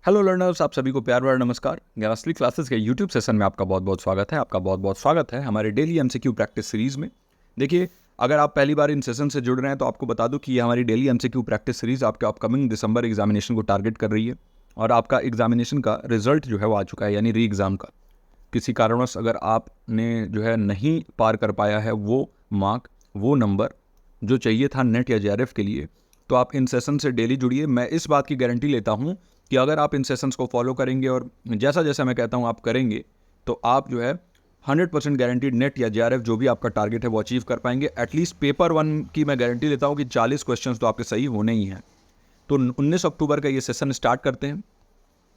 Hello learners, आप सभी को प्यार भरा नमस्कार। ज्ञानास्त्री क्लासेस के यूट्यूब सेशन में आपका बहुत बहुत स्वागत है। आपका बहुत बहुत स्वागत है हमारे डेली एमसीक्यू प्रैक्टिस सीरीज़ में। देखिए, अगर आप पहली बार इन सेशन से जुड़ रहे हैं तो आपको बता दूं कि ये हमारी डेली एमसीक्यू प्रैक्टिस सीरीज़ आपके अपकमिंग दिसंबर एग्जामिनेशन को टारगेट कर रही है। और आपका एग्जामिनेशन का रिजल्ट जो है वो आ चुका है, यानी री एग्ज़ाम का। किसी कारणवश अगर आपने जो है नहीं पार कर पाया है वो मार्क, वो नंबर जो चाहिए था नेट या जेआरएफ के लिए, तो आप इन सेशन से डेली जुड़िए। मैं इस बात की गारंटी लेता हूँ कि अगर आप इन सेशंस को फॉलो करेंगे और जैसा जैसा मैं कहता हूँ आप करेंगे, तो आप जो है 100% गारंटीड नेट या जेआरएफ जो भी आपका टारगेट है वो अचीव कर पाएंगे। एटलीस्ट पेपर 1 की मैं गारंटी लेता हूँ कि 40 क्वेश्चंस तो आपके सही होने ही हैं। तो 19 अक्टूबर का ये सेशन स्टार्ट करते हैं।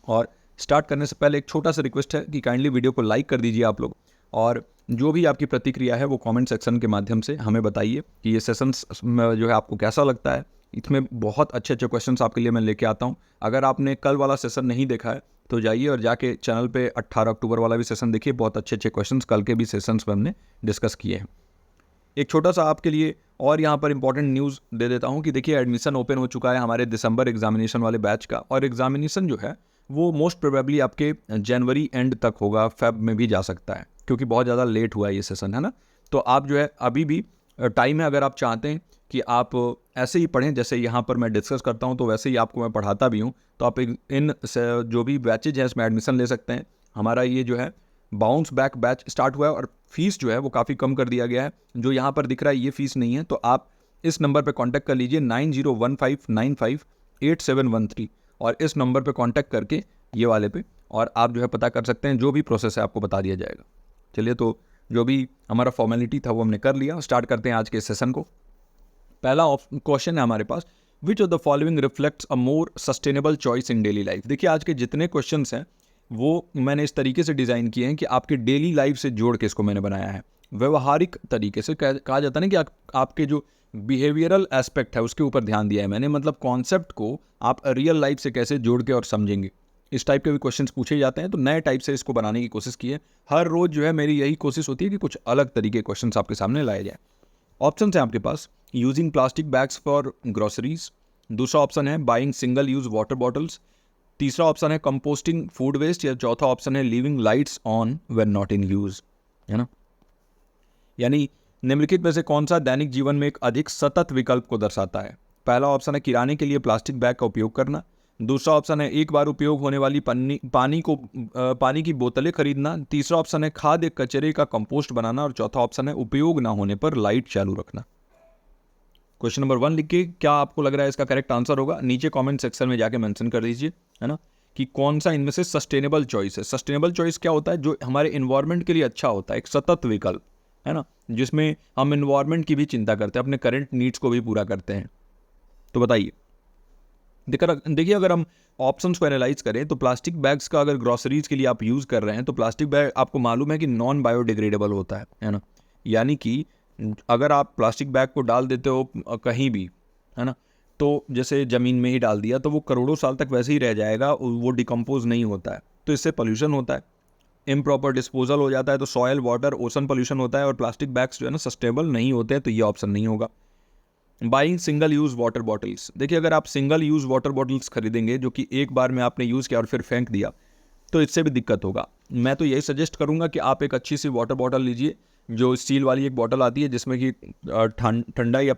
और स्टार्ट करने से पहले एक छोटा सा रिक्वेस्ट है कि काइंडली वीडियो को लाइक कर दीजिए आप लोग, और जो भी आपकी प्रतिक्रिया है वो कमेंट सेक्शन के माध्यम से हमें बताइए कि ये सेशंस जो है आपको कैसा लगता है। इसमें बहुत अच्छे अच्छे क्वेश्चंस आपके लिए मैं लेके आता हूँ। अगर आपने कल वाला सेशन नहीं देखा है तो जाइए और जाके चैनल पे 18 अक्टूबर वाला भी सेशन देखिए। बहुत अच्छे अच्छे क्वेश्चंस कल के भी सेशंस में हमने डिस्कस किए हैं। एक छोटा सा आपके लिए और यहाँ पर इंपॉर्टेंट न्यूज़ दे देता हूँ कि देखिए, एडमिशन ओपन हो चुका है हमारे दिसंबर एग्जामिनेशन वाले बैच का। और एग्जामिनेशन जो है वो मोस्ट प्रोबेबली आपके जनवरी एंड तक होगा, फेब में भी जा सकता है क्योंकि बहुत ज़्यादा लेट हुआ है ये सेशन, है ना। तो आप जो है अभी भी टाइम है। अगर आप चाहते हैं कि आप ऐसे ही पढ़ें जैसे यहाँ पर मैं डिस्कस करता हूँ तो वैसे ही आपको मैं पढ़ाता भी हूँ, तो आप इन जो भी बैचेज हैं इसमें एडमिशन ले सकते हैं। हमारा ये जो है बाउंस बैक बैच स्टार्ट हुआ है और फीस जो है वो काफ़ी कम कर दिया गया है। जो यहाँ पर दिख रहा है ये फीस नहीं है। तो आप इस नंबर पर कॉन्टैक्ट कर लीजिए 9015958713, और इस नंबर पर कॉन्टैक्ट करके ये वाले पे और आप जो है पता कर सकते हैं। जो भी प्रोसेस है आपको बता दिया जाएगा। चलिए, तो जो भी हमारा फॉर्मेलिटी था वो हमने कर लिया। स्टार्ट करते हैं आज के सेशन को। पहला क्वेश्चन है हमारे पास, which of the following reflects a more sustainable choice in daily life. देखिए, आज के जितने क्वेश्चंस हैं वो मैंने इस तरीके से डिज़ाइन किए हैं कि आपके डेली लाइफ से जोड़ के इसको मैंने बनाया है। व्यवहारिक तरीके से कहा जाता है ना कि आपके जो बिहेवियरल एस्पेक्ट है उसके ऊपर ध्यान दिया है मैंने। मतलब कॉन्सेप्ट को आप रियल लाइफ से कैसे जोड़ के और समझेंगे, इस टाइप के भी क्वेश्चंस पूछे जाते हैं। तो नए टाइप से इसको बनाने की कोशिश की है। हर रोज़ जो है मेरी यही कोशिश होती है कि कुछ अलग तरीके के क्वेश्चंस आपके सामने लाए जाए। ऑप्शन है आपके पास, using plastic bags for groceries. दूसरा ऑप्शन है buying single use water bottles. तीसरा ऑप्शन है कंपोस्टिंग फूड वेस्ट। या चौथा ऑप्शन है leaving lights on when not in use, है ना। यानी निम्नलिखित में से कौन सा दैनिक जीवन में एक अधिक सतत विकल्प को दर्शाता है। पहला ऑप्शन है किराने के लिए प्लास्टिक बैग का उपयोग करना। दूसरा ऑप्शन है एक बार उपयोग होने वाली पानी की बोतलें खरीदना। तीसरा ऑप्शन है खाद्य कचरे का कंपोस्ट बनाना। और चौथा ऑप्शन है उपयोग ना होने पर लाइट चालू रखना। क्वेश्चन नंबर 1 लिख के क्या आपको लग रहा है इसका करेक्ट आंसर होगा, नीचे कमेंट सेक्शन में जाके मेंशन कर दीजिए, है ना, कि कौन सा इनमें से सस्टेनेबल चॉइस है। सस्टेनेबल चॉइस क्या होता है? जो हमारे इन्वायरमेंट के लिए अच्छा होता है, एक सतत विकल्प, है ना, जिसमें हम इन्वायरमेंट की भी चिंता करते हैं, अपने करंट नीड्स को भी पूरा करते हैं। तो बताइए, देखिए, अगर हम ऑप्शंस को एनालाइज करें तो प्लास्टिक बैग्स का अगर ग्रोसरीज के लिए आप यूज़ कर रहे हैं तो प्लास्टिक बैग आपको मालूम है कि नॉन बायोडिग्रेडेबल होता है ना। यानी कि अगर आप प्लास्टिक बैग को डाल देते हो कहीं भी, है ना, तो जैसे ज़मीन में ही डाल दिया तो वो करोड़ों साल तक वैसे ही रह जाएगा, वो डिकम्पोज नहीं होता है। तो इससे पोल्यूशन होता है, इम्प्रॉपर डिस्पोजल हो जाता है, तो सॉयल, वाटर, ओशन पोल्यूशन होता है। और प्लास्टिक बैग्स जो है ना सस्टेनेबल नहीं होते हैं, तो ये ऑप्शन नहीं होगा। Buying single use water bottles. देखिए, अगर आप सिंगल यूज़ वाटर बॉटल्स खरीदेंगे जो कि एक बार में आपने यूज़ किया और फिर फेंक दिया, तो इससे भी दिक्कत होगा। मैं तो यही सजेस्ट करूंगा कि आप एक अच्छी सी वाटर बॉटल लीजिए, जो स्टील वाली एक बॉटल आती है जिसमें कि ठंडा या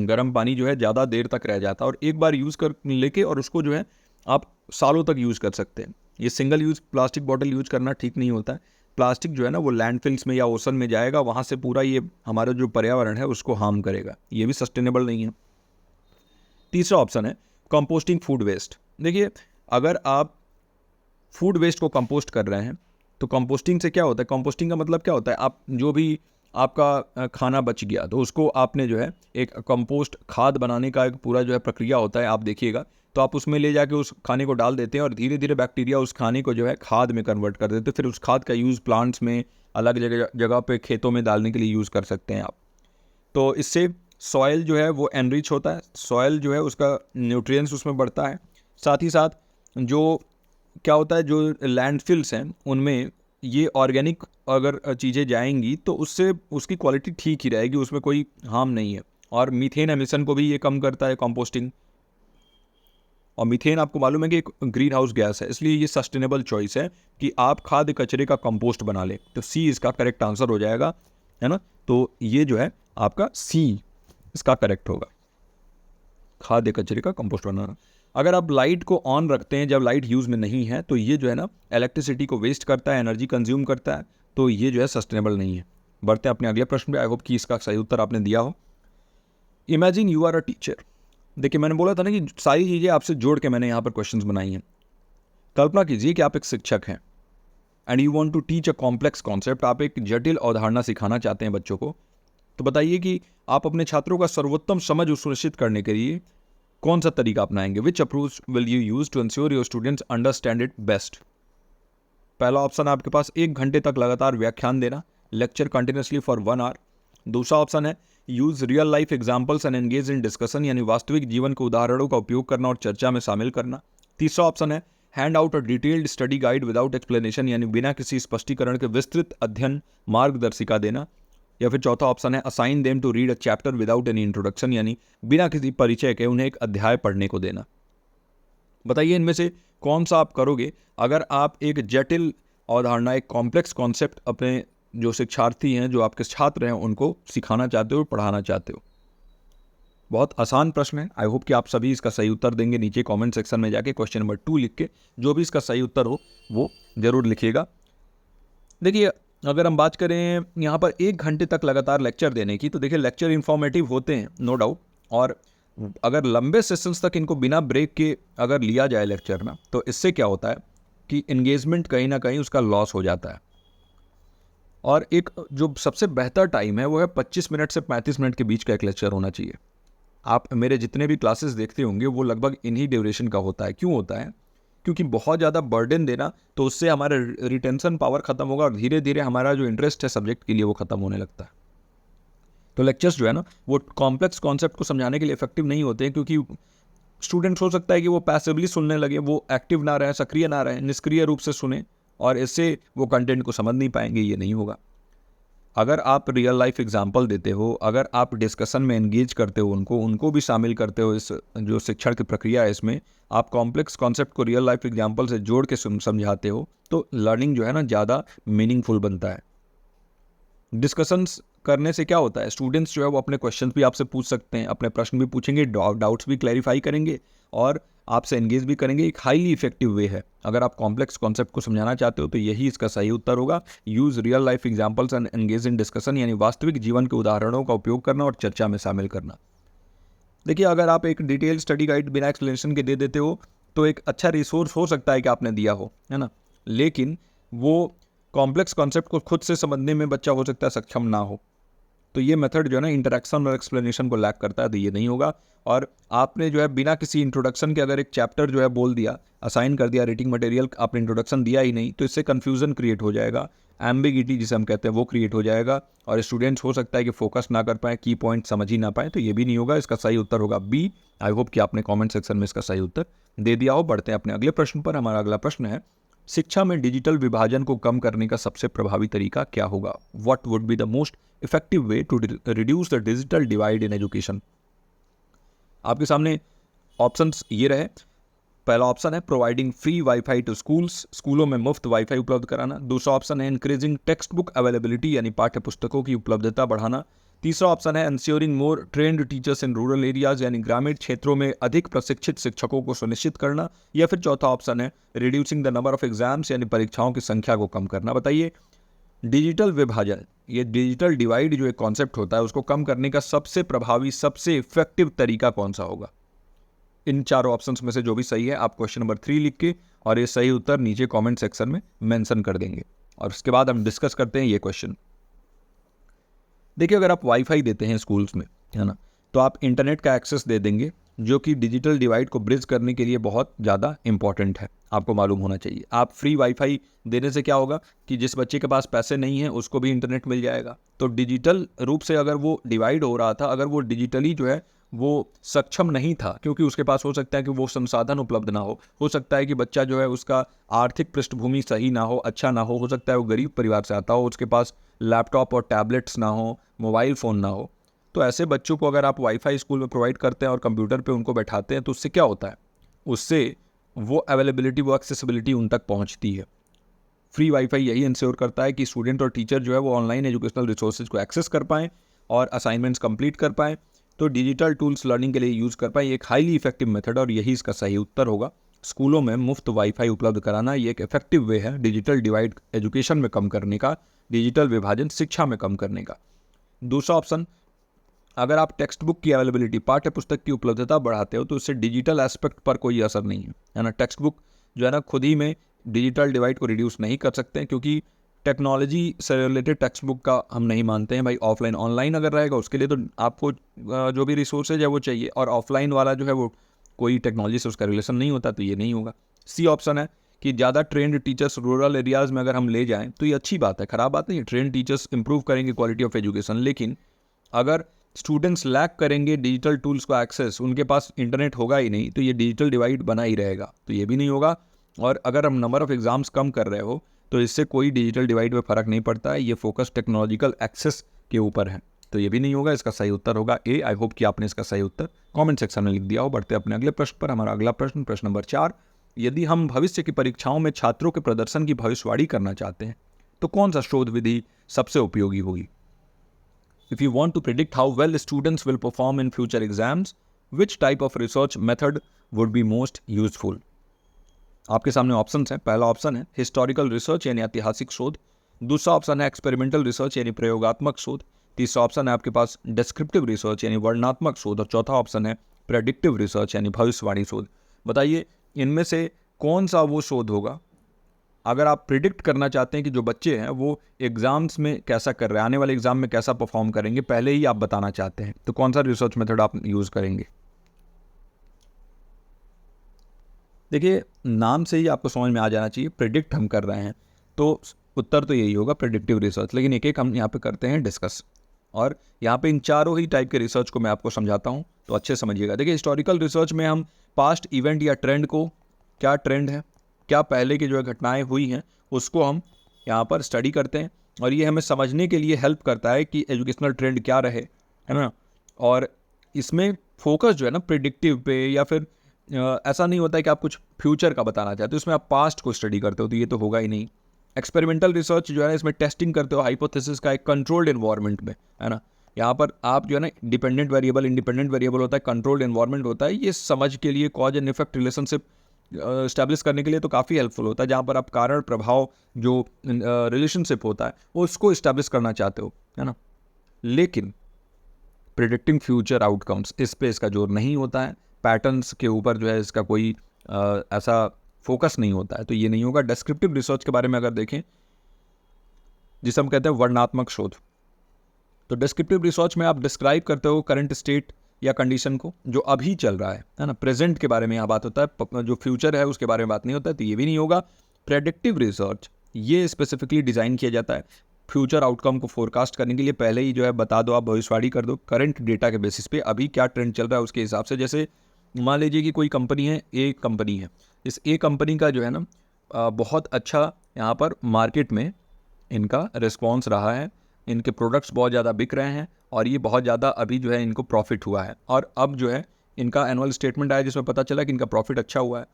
गर्म पानी जो है ज़्यादा देर तक रह जाता है, और एक बार यूज़ कर लेके और उसको जो है आप सालों तक यूज़ कर सकते हैं। ये single use plastic bottle use करना ठीक नहीं होता है। प्लास्टिक जो है ना वो लैंडफिल्स में या ओशन में जाएगा, वहाँ से पूरा ये हमारा जो पर्यावरण है उसको हार्म करेगा। ये भी सस्टेनेबल नहीं है। तीसरा ऑप्शन है कंपोस्टिंग फूड वेस्ट। देखिए, अगर आप फूड वेस्ट को कंपोस्ट कर रहे हैं तो कंपोस्टिंग से क्या होता है? कंपोस्टिंग का मतलब क्या होता है? आप जो भी आपका खाना बच गया तो उसको आपने जो है एक कंपोस्ट खाद बनाने का एक पूरा जो है प्रक्रिया होता है, आप देखिएगा। तो आप उसमें ले जाके उस खाने को डाल देते हैं और धीरे धीरे बैक्टीरिया उस खाने को जो है खाद में कन्वर्ट कर देते हैं। फिर उस खाद का यूज़ प्लांट्स में, अलग जगह जगह पे खेतों में डालने के लिए यूज़ कर सकते हैं आप। तो इससे सॉयल जो है वो एनरिच होता है, सॉयल जो है उसका न्यूट्रिएंट्स उसमें बढ़ता है। साथ ही साथ जो क्या होता है, जो लैंडफिल्स हैं उनमें ये ऑर्गेनिक अगर चीज़ें जाएंगी तो उससे उसकी क्वालिटी ठीक ही रहेगी, उसमें कोई हार्म नहीं है। और मीथेन एमिशन को भी ये कम करता है कंपोस्टिंग। और मीथेन आपको मालूम है कि एक ग्रीन हाउस गैस है, इसलिए ये सस्टेनेबल चॉइस है कि आप खाद्य कचरे का कंपोस्ट बना लें। तो सी इसका करेक्ट आंसर हो जाएगा, है ना। तो ये जो है आपका सी इसका करेक्ट होगा, खाद्य कचरे का कंपोस्ट बनाना। अगर आप लाइट को ऑन रखते हैं जब लाइट यूज़ में नहीं है, तो ये जो है ना इलेक्ट्रिसिटी को वेस्ट करता है, एनर्जी कंज्यूम करता है, तो ये जो है सस्टेनेबल नहीं है। बढ़ते हैं अपने अगले प्रश्न पे। आई होप कि इसका सही उत्तर आपने दिया हो। Imagine you are a teacher. देखिए मैंने बोला था ना कि सारी चीज़ें आपसे जोड़ के मैंने यहाँ पर क्वेश्चंस बनाई हैं। कल्पना कीजिए कि आप एक शिक्षक हैं and you want to teach a complex concept. आप एक जटिल अवधारणा सिखाना चाहते हैं बच्चों को। तो बताइए कि आप अपने छात्रों का सर्वोत्तम समझ सुनिश्चित करने के लिए कौन सा तरीका अपनाएंगे। Which approach will you use to ensure your students understand it best. पहला ऑप्शन है आपके पास 1 घंटे तक लगातार व्याख्यान देना, लेक्चर कंटिन्यूसली फॉर 1 आवर। दूसरा ऑप्शन है use real life examples and engage in discussion, यानी वास्तविक जीवन के उदाहरणों का उपयोग करना और चर्चा में शामिल करना। तीसरा ऑप्शन है hand out a detailed study guide without explanation, यानी बिना किसी स्पष्टीकरण के विस्तृत अध्ययन मार्गदर्शिका देना। या फिर चौथा ऑप्शन है assign them to read a chapter without any introduction, यानी बिना किसी परिचय के उन्हें एक अध्याय पढ़ने को देना। बताइए इनमें से कौन सा आप करोगे अगर आप एक जटिल अवधारणा, एक कॉम्प्लेक्स कॉन्सेप्ट अपने जो शिक्षार्थी हैं, जो आपके छात्र हैं, उनको सिखाना चाहते हो, पढ़ाना चाहते हो। बहुत आसान प्रश्न है। आई होप कि आप सभी इसका सही उत्तर देंगे। नीचे कमेंट सेक्शन में जाके क्वेश्चन नंबर 2 लिख के जो भी इसका सही उत्तर हो वो जरूर लिखिएगा। देखिए अगर हम बात करें यहाँ पर 1 घंटे तक लगातार लेक्चर देने की, तो देखिए लेक्चर इन्फॉर्मेटिव होते हैं नो डाउट, और अगर लंबे सेशंस तक इनको बिना ब्रेक के अगर लिया जाए लेक्चर ना, तो इससे क्या होता है कि एंगेजमेंट कहीं ना कहीं उसका लॉस हो जाता है। और एक जो सबसे बेहतर टाइम है वो है 25 मिनट से 35 मिनट के बीच का एक लेक्चर होना चाहिए। आप मेरे जितने भी क्लासेस देखते होंगे वो लगभग इन्हीं ड्यूरेशन का होता है। क्यों होता है? क्योंकि बहुत ज़्यादा बर्डन देना तो उससे हमारा रिटेंशन पावर ख़त्म होगा और धीरे धीरे हमारा जो इंटरेस्ट है सब्जेक्ट के लिए वो ख़त्म होने लगता है। तो लेक्चर्स जो है ना वो कॉम्प्लेक्स कॉन्सेप्ट को समझाने के लिए इफेक्टिव नहीं होते हैं, क्योंकि स्टूडेंट्स हो सकता है कि वो पैसिवली सुनने लगे, वो एक्टिव ना रहे, सक्रिय ना रहे, निष्क्रिय रूप से सुने, और इससे वो कंटेंट को समझ नहीं पाएंगे। ये नहीं होगा। अगर आप रियल लाइफ एग्जाम्पल देते हो, अगर आप डिस्कशन में एंगेज करते हो, उनको भी शामिल करते हो इस जो शिक्षण की प्रक्रिया है इसमें, आप कॉम्प्लेक्स कॉन्सेप्ट को रियल लाइफ एग्जाम्पल से जोड़ के समझाते हो, तो लर्निंग जो है ना ज़्यादा मीनिंगफुल बनता है। डिस्कशंस करने से क्या होता है, स्टूडेंट्स जो है वो अपने क्वेश्चंस भी आपसे पूछ सकते हैं, अपने प्रश्न भी पूछेंगे, डाउट्स भी क्लैरिफाई करेंगे और आपसे एंगेज भी करेंगे। एक हाईली इफेक्टिव वे है। अगर आप कॉम्प्लेक्स कॉन्सेप्ट को समझाना चाहते हो तो यही इसका सही उत्तर होगा। Use real life examples and engage in discussion, यानी वास्तविक जीवन के उदाहरणों का उपयोग करना और चर्चा में शामिल करना। देखिए अगर आप एक डिटेल स्टडी गाइड बिना एक्सप्लेनेशन के दे देते हो तो एक अच्छा रिसोर्स हो सकता है कि आपने दिया हो, है ना, लेकिन वो कॉम्प्लेक्स कॉन्सेप्ट को खुद से समझने में बच्चा हो सकता है सक्षम ना हो। तो ये मेथड जो है ना इंटरेक्शन और एक्सप्लेनेशन को लैक करता है, तो ये नहीं होगा। और आपने जो है बिना किसी इंट्रोडक्शन के अगर एक चैप्टर जो है बोल दिया, असाइन कर दिया, रेटिंग मटेरियल, आपने इंट्रोडक्शन दिया ही नहीं, तो इससे कन्फ्यूजन क्रिएट हो जाएगा, एम्बिगिटी जिसे हम कहते हैं वो क्रिएट हो जाएगा, और स्टूडेंट्स हो सकता है कि फोकस ना कर पाए, की पॉइंट समझ ही ना पाए। तो ये भी नहीं होगा। इसका सही उत्तर होगा बी। आई होप कि आपने कॉमेंट सेक्शन में इसका सही उत्तर दे दिया हो। बढ़ते हैं अपने अगले प्रश्न पर। हमारा अगला प्रश्न है शिक्षा में डिजिटल विभाजन को कम करने का सबसे प्रभावी तरीका क्या होगा। What would be the most effective way to reduce the digital divide in education. आपके सामने ऑप्शंस ये रहे। पहला ऑप्शन है providing free wifi to schools, स्कूलों में मुफ्त वाईफाई उपलब्ध कराना। दूसरा ऑप्शन है इंक्रीजिंग टेक्स्ट बुक अवेलेबिलिटी, यानी पाठ्य पुस्तकों की उपलब्धता बढ़ाना। तीसरा ऑप्शन है ensuring more trend teachers in rural areas, यानी ग्रामीण क्षेत्रों में अधिक प्रशिक्षित शिक्षकों को सुनिश्चित करना। या फिर चौथा ऑप्शन है reducing the number of exams, यानी परीक्षाओं की संख्या को कम करना। बताइए डिजिटल विभाजन, ये डिजिटल डिवाइड जो एक कॉन्सेप्ट होता है उसको कम करने का सबसे प्रभावी, सबसे इफेक्टिव तरीका कौन सा होगा। इन चारों ऑप्शंस में से जो भी सही है आप क्वेश्चन नंबर 3 लिख के और ये सही उत्तर नीचे कमेंट सेक्शन में मेंशन कर देंगे, और उसके बाद हम डिस्कस करते हैं ये क्वेश्चन। देखिए अगर आप वाईफाई देते हैं स्कूल्स में, है ना, तो आप इंटरनेट का एक्सेस दे देंगे, जो कि डिजिटल डिवाइड को ब्रिज करने के लिए बहुत ज़्यादा इंपॉर्टेंट है, आपको मालूम होना चाहिए। आप फ्री वाईफाई देने से क्या होगा कि जिस बच्चे के पास पैसे नहीं है उसको भी इंटरनेट मिल जाएगा। तो डिजिटल रूप से अगर वो डिवाइड हो रहा था, अगर वो डिजिटली जो है वो सक्षम नहीं था, क्योंकि उसके पास हो सकता है कि वो संसाधन उपलब्ध ना हो सकता है कि बच्चा जो है उसका आर्थिक पृष्ठभूमि सही ना हो, अच्छा ना हो सकता है वो गरीब परिवार से आता हो, उसके पास लैपटॉप और टैबलेट्स ना हो, मोबाइल फ़ोन ना हो। तो ऐसे बच्चों को अगर आप वाईफाई स्कूल में प्रोवाइड करते हैं और कंप्यूटर पे उनको बैठाते हैं, तो उससे क्या होता है, उससे वो अवेलेबिलिटी, वो एक्सेसिबिलिटी उन तक पहुंचती है। फ्री वाईफाई यही इंश्योर करता है कि स्टूडेंट और टीचर जो है वो ऑनलाइन एजुकेशनल रिसोर्सेज को एक्सेस कर पाएँ और असाइनमेंट्स कंप्लीट कर पाएँ, तो डिजिटल टूल्स लर्निंग के लिए यूज़ कर पाएँ। ये एक हाईली इफेक्टिव मेथड और यही इसका सही उत्तर होगा। स्कूलों में मुफ्त वाईफाई उपलब्ध कराना ये एक इफेक्टिव वे है डिजिटल डिवाइड एजुकेशन में कम करने का, डिजिटल विभाजन शिक्षा में कम करने का। दूसरा ऑप्शन, अगर आप टेक्स्ट बुक की अवेलेबिलिटी, पाठ्य पुस्तक की उपलब्धता बढ़ाते हो तो उससे डिजिटल एस्पेक्ट पर कोई असर नहीं है ना। टेक्स्ट बुक जो है ना खुद ही में डिजिटल डिवाइड को रिड्यूस नहीं कर सकते हैं, क्योंकि टेक्नोलॉजी से रिलेटेड टेक्स्ट बुक का हम नहीं मानते हैं भाई। ऑफलाइन ऑनलाइन अगर रहेगा उसके लिए तो आपको जो भी रिसोर्सेज है वो चाहिए, और ऑफलाइन वाला जो है वो कोई टेक्नोलॉजी से उसका रिलेशन नहीं होता, तो ये नहीं होगा। सी ऑप्शन है कि ज़्यादा ट्रेंड टीचर्स रूरल एरियाज़ में अगर हम ले जाएं तो ये अच्छी बात है, ख़राब बात नहीं है। ट्रेंड टीचर्स इंप्रूव करेंगे क्वालिटी ऑफ एजुकेशन, लेकिन अगर स्टूडेंट्स लैक करेंगे डिजिटल टूल्स को एक्सेस, उनके पास इंटरनेट होगा ही नहीं, तो ये डिजिटल डिवाइड बना ही रहेगा, तो ये भी नहीं होगा। और अगर हम नंबर ऑफ़ एग्ज़ाम्स कम कर रहे हो तो इससे कोई डिजिटल डिवाइड में फ़र्क नहीं पड़ता है। ये फोकस टेक्नोलॉजिकल एक्सेस के ऊपर है, तो ये भी नहीं होगा। इसका सही उत्तर होगा ए। आई होप कि आपने इसका सही उत्तर कमेंट सेक्शन में लिख दिया हो। बढ़ते अपने अगले प्रश्न पर। हमारा अगला प्रश्न, प्रश्न नंबर 4, यदि हम भविष्य की परीक्षाओं में छात्रों के प्रदर्शन की भविष्यवाणी करना चाहते हैं तो कौन सा शोध विधि सबसे उपयोगी होगी? If you want to predict how well students will perform in future exams, which type of research method would be most useful? आपके सामने ऑप्शंस हैं। पहला ऑप्शन है हिस्टोरिकल रिसर्च यानी ऐतिहासिक शोध, दूसरा ऑप्शन है एक्सपेरिमेंटल रिसर्च यानी प्रयोगात्मक शोध, तीसरा ऑप्शन है आपके पास डिस्क्रिप्टिव रिसर्च यानी वर्णनात्मक शोध, और चौथा ऑप्शन है प्रेडिक्टिव रिसर्च यानी भविष्यवाणी शोध। बताइए इनमें से कौन सा वो शोध होगा, अगर आप प्रिडिक्ट करना चाहते हैं कि जो बच्चे हैं वो एग्जाम्स में कैसा कर रहे हैं, आने वाले एग्जाम में कैसा परफॉर्म करेंगे, पहले ही आप बताना चाहते हैं, तो कौन सा रिसर्च मेथड आप यूज़ करेंगे? देखिए नाम से ही आपको समझ में आ जाना चाहिए, प्रिडिक्ट हम कर रहे हैं तो उत्तर तो यही होगा प्रिडिक्टिव रिसर्च। लेकिन एक एक हम यहाँ पे करते हैं डिस्कस, और यहाँ पे इन चारों ही टाइप के रिसर्च को मैं आपको समझाता हूँ, तो अच्छे समझिएगा। देखिए हिस्टोरिकल रिसर्च में हम पास्ट इवेंट या ट्रेंड को, क्या ट्रेंड है, क्या पहले की जो है घटनाएं हुई हैं उसको हम यहाँ पर स्टडी करते हैं, और ये हमें समझने के लिए हेल्प करता है कि एजुकेशनल ट्रेंड क्या रहे, है ना। और इसमें फोकस जो है ना प्रिडिक्टिव पे, या फिर ऐसा नहीं होता है कि आप कुछ फ्यूचर का बताना चाहते हो, इसमें आप पास्ट को स्टडी करते हो, तो ये तो होगा ही नहीं। एक्सपेरिमेंटल रिसर्च जो है ना इसमें टेस्टिंग करते हो हाइपोथेसिस का एक कंट्रोल्ड एनवायरनमेंट में, है ना। यहाँ पर आप जो है ना डिपेंडेंट वेरिएबल, इंडिपेंडेंट वेरिएबल होता है, कंट्रोल्ड एनवायरनमेंट होता है, ये समझ के लिए cause and effect relationship establish करने के लिए तो काफ़ी हेल्पफुल होता है, जहाँ पर आप कारण प्रभाव जो रिलेशनशिप होता है उसको इस्टेब्लिश करना चाहते हो, है ना। लेकिन प्रिडिक्टिंग फ्यूचर आउटकम्स, इस पे इसका जोर नहीं होता है, पैटर्न्स के ऊपर जो है इसका कोई ऐसा फोकस नहीं होता है, तो ये नहीं होगा। डिस्क्रिप्टिव रिसर्च के बारे में अगर देखें, जिसे हम कहते हैं वर्णनात्मक शोध, तो डिस्क्रिप्टिव रिसर्च में आप डिस्क्राइब करते हो करंट स्टेट या कंडीशन को जो अभी चल रहा है ना, प्रेजेंट के बारे में यहाँ बात होता है, जो फ्यूचर है उसके बारे में बात नहीं होता है, तो ये भी नहीं होगा। प्रेडिक्टिव रिसर्च ये स्पेसिफिकली डिज़ाइन किया जाता है फ्यूचर आउटकम को फोरकास्ट करने के लिए, पहले ही जो है बता दो, आप भविष्यवाणी कर दो करंट डेटा के बेसिस पे, अभी क्या ट्रेंड चल रहा है उसके हिसाब से। जैसे मान लीजिए कि कोई कंपनी है, ए कंपनी है, इस ए कंपनी का जो है ना बहुत अच्छा यहाँ पर मार्केट में इनका रिस्पॉन्स रहा है, इनके प्रोडक्ट्स बहुत ज़्यादा बिक रहे हैं, और ये बहुत ज़्यादा अभी जो है इनको प्रॉफिट हुआ है, और अब जो है इनका एनुअल स्टेटमेंट आया जिसमें पता चला कि इनका प्रॉफिट अच्छा हुआ है।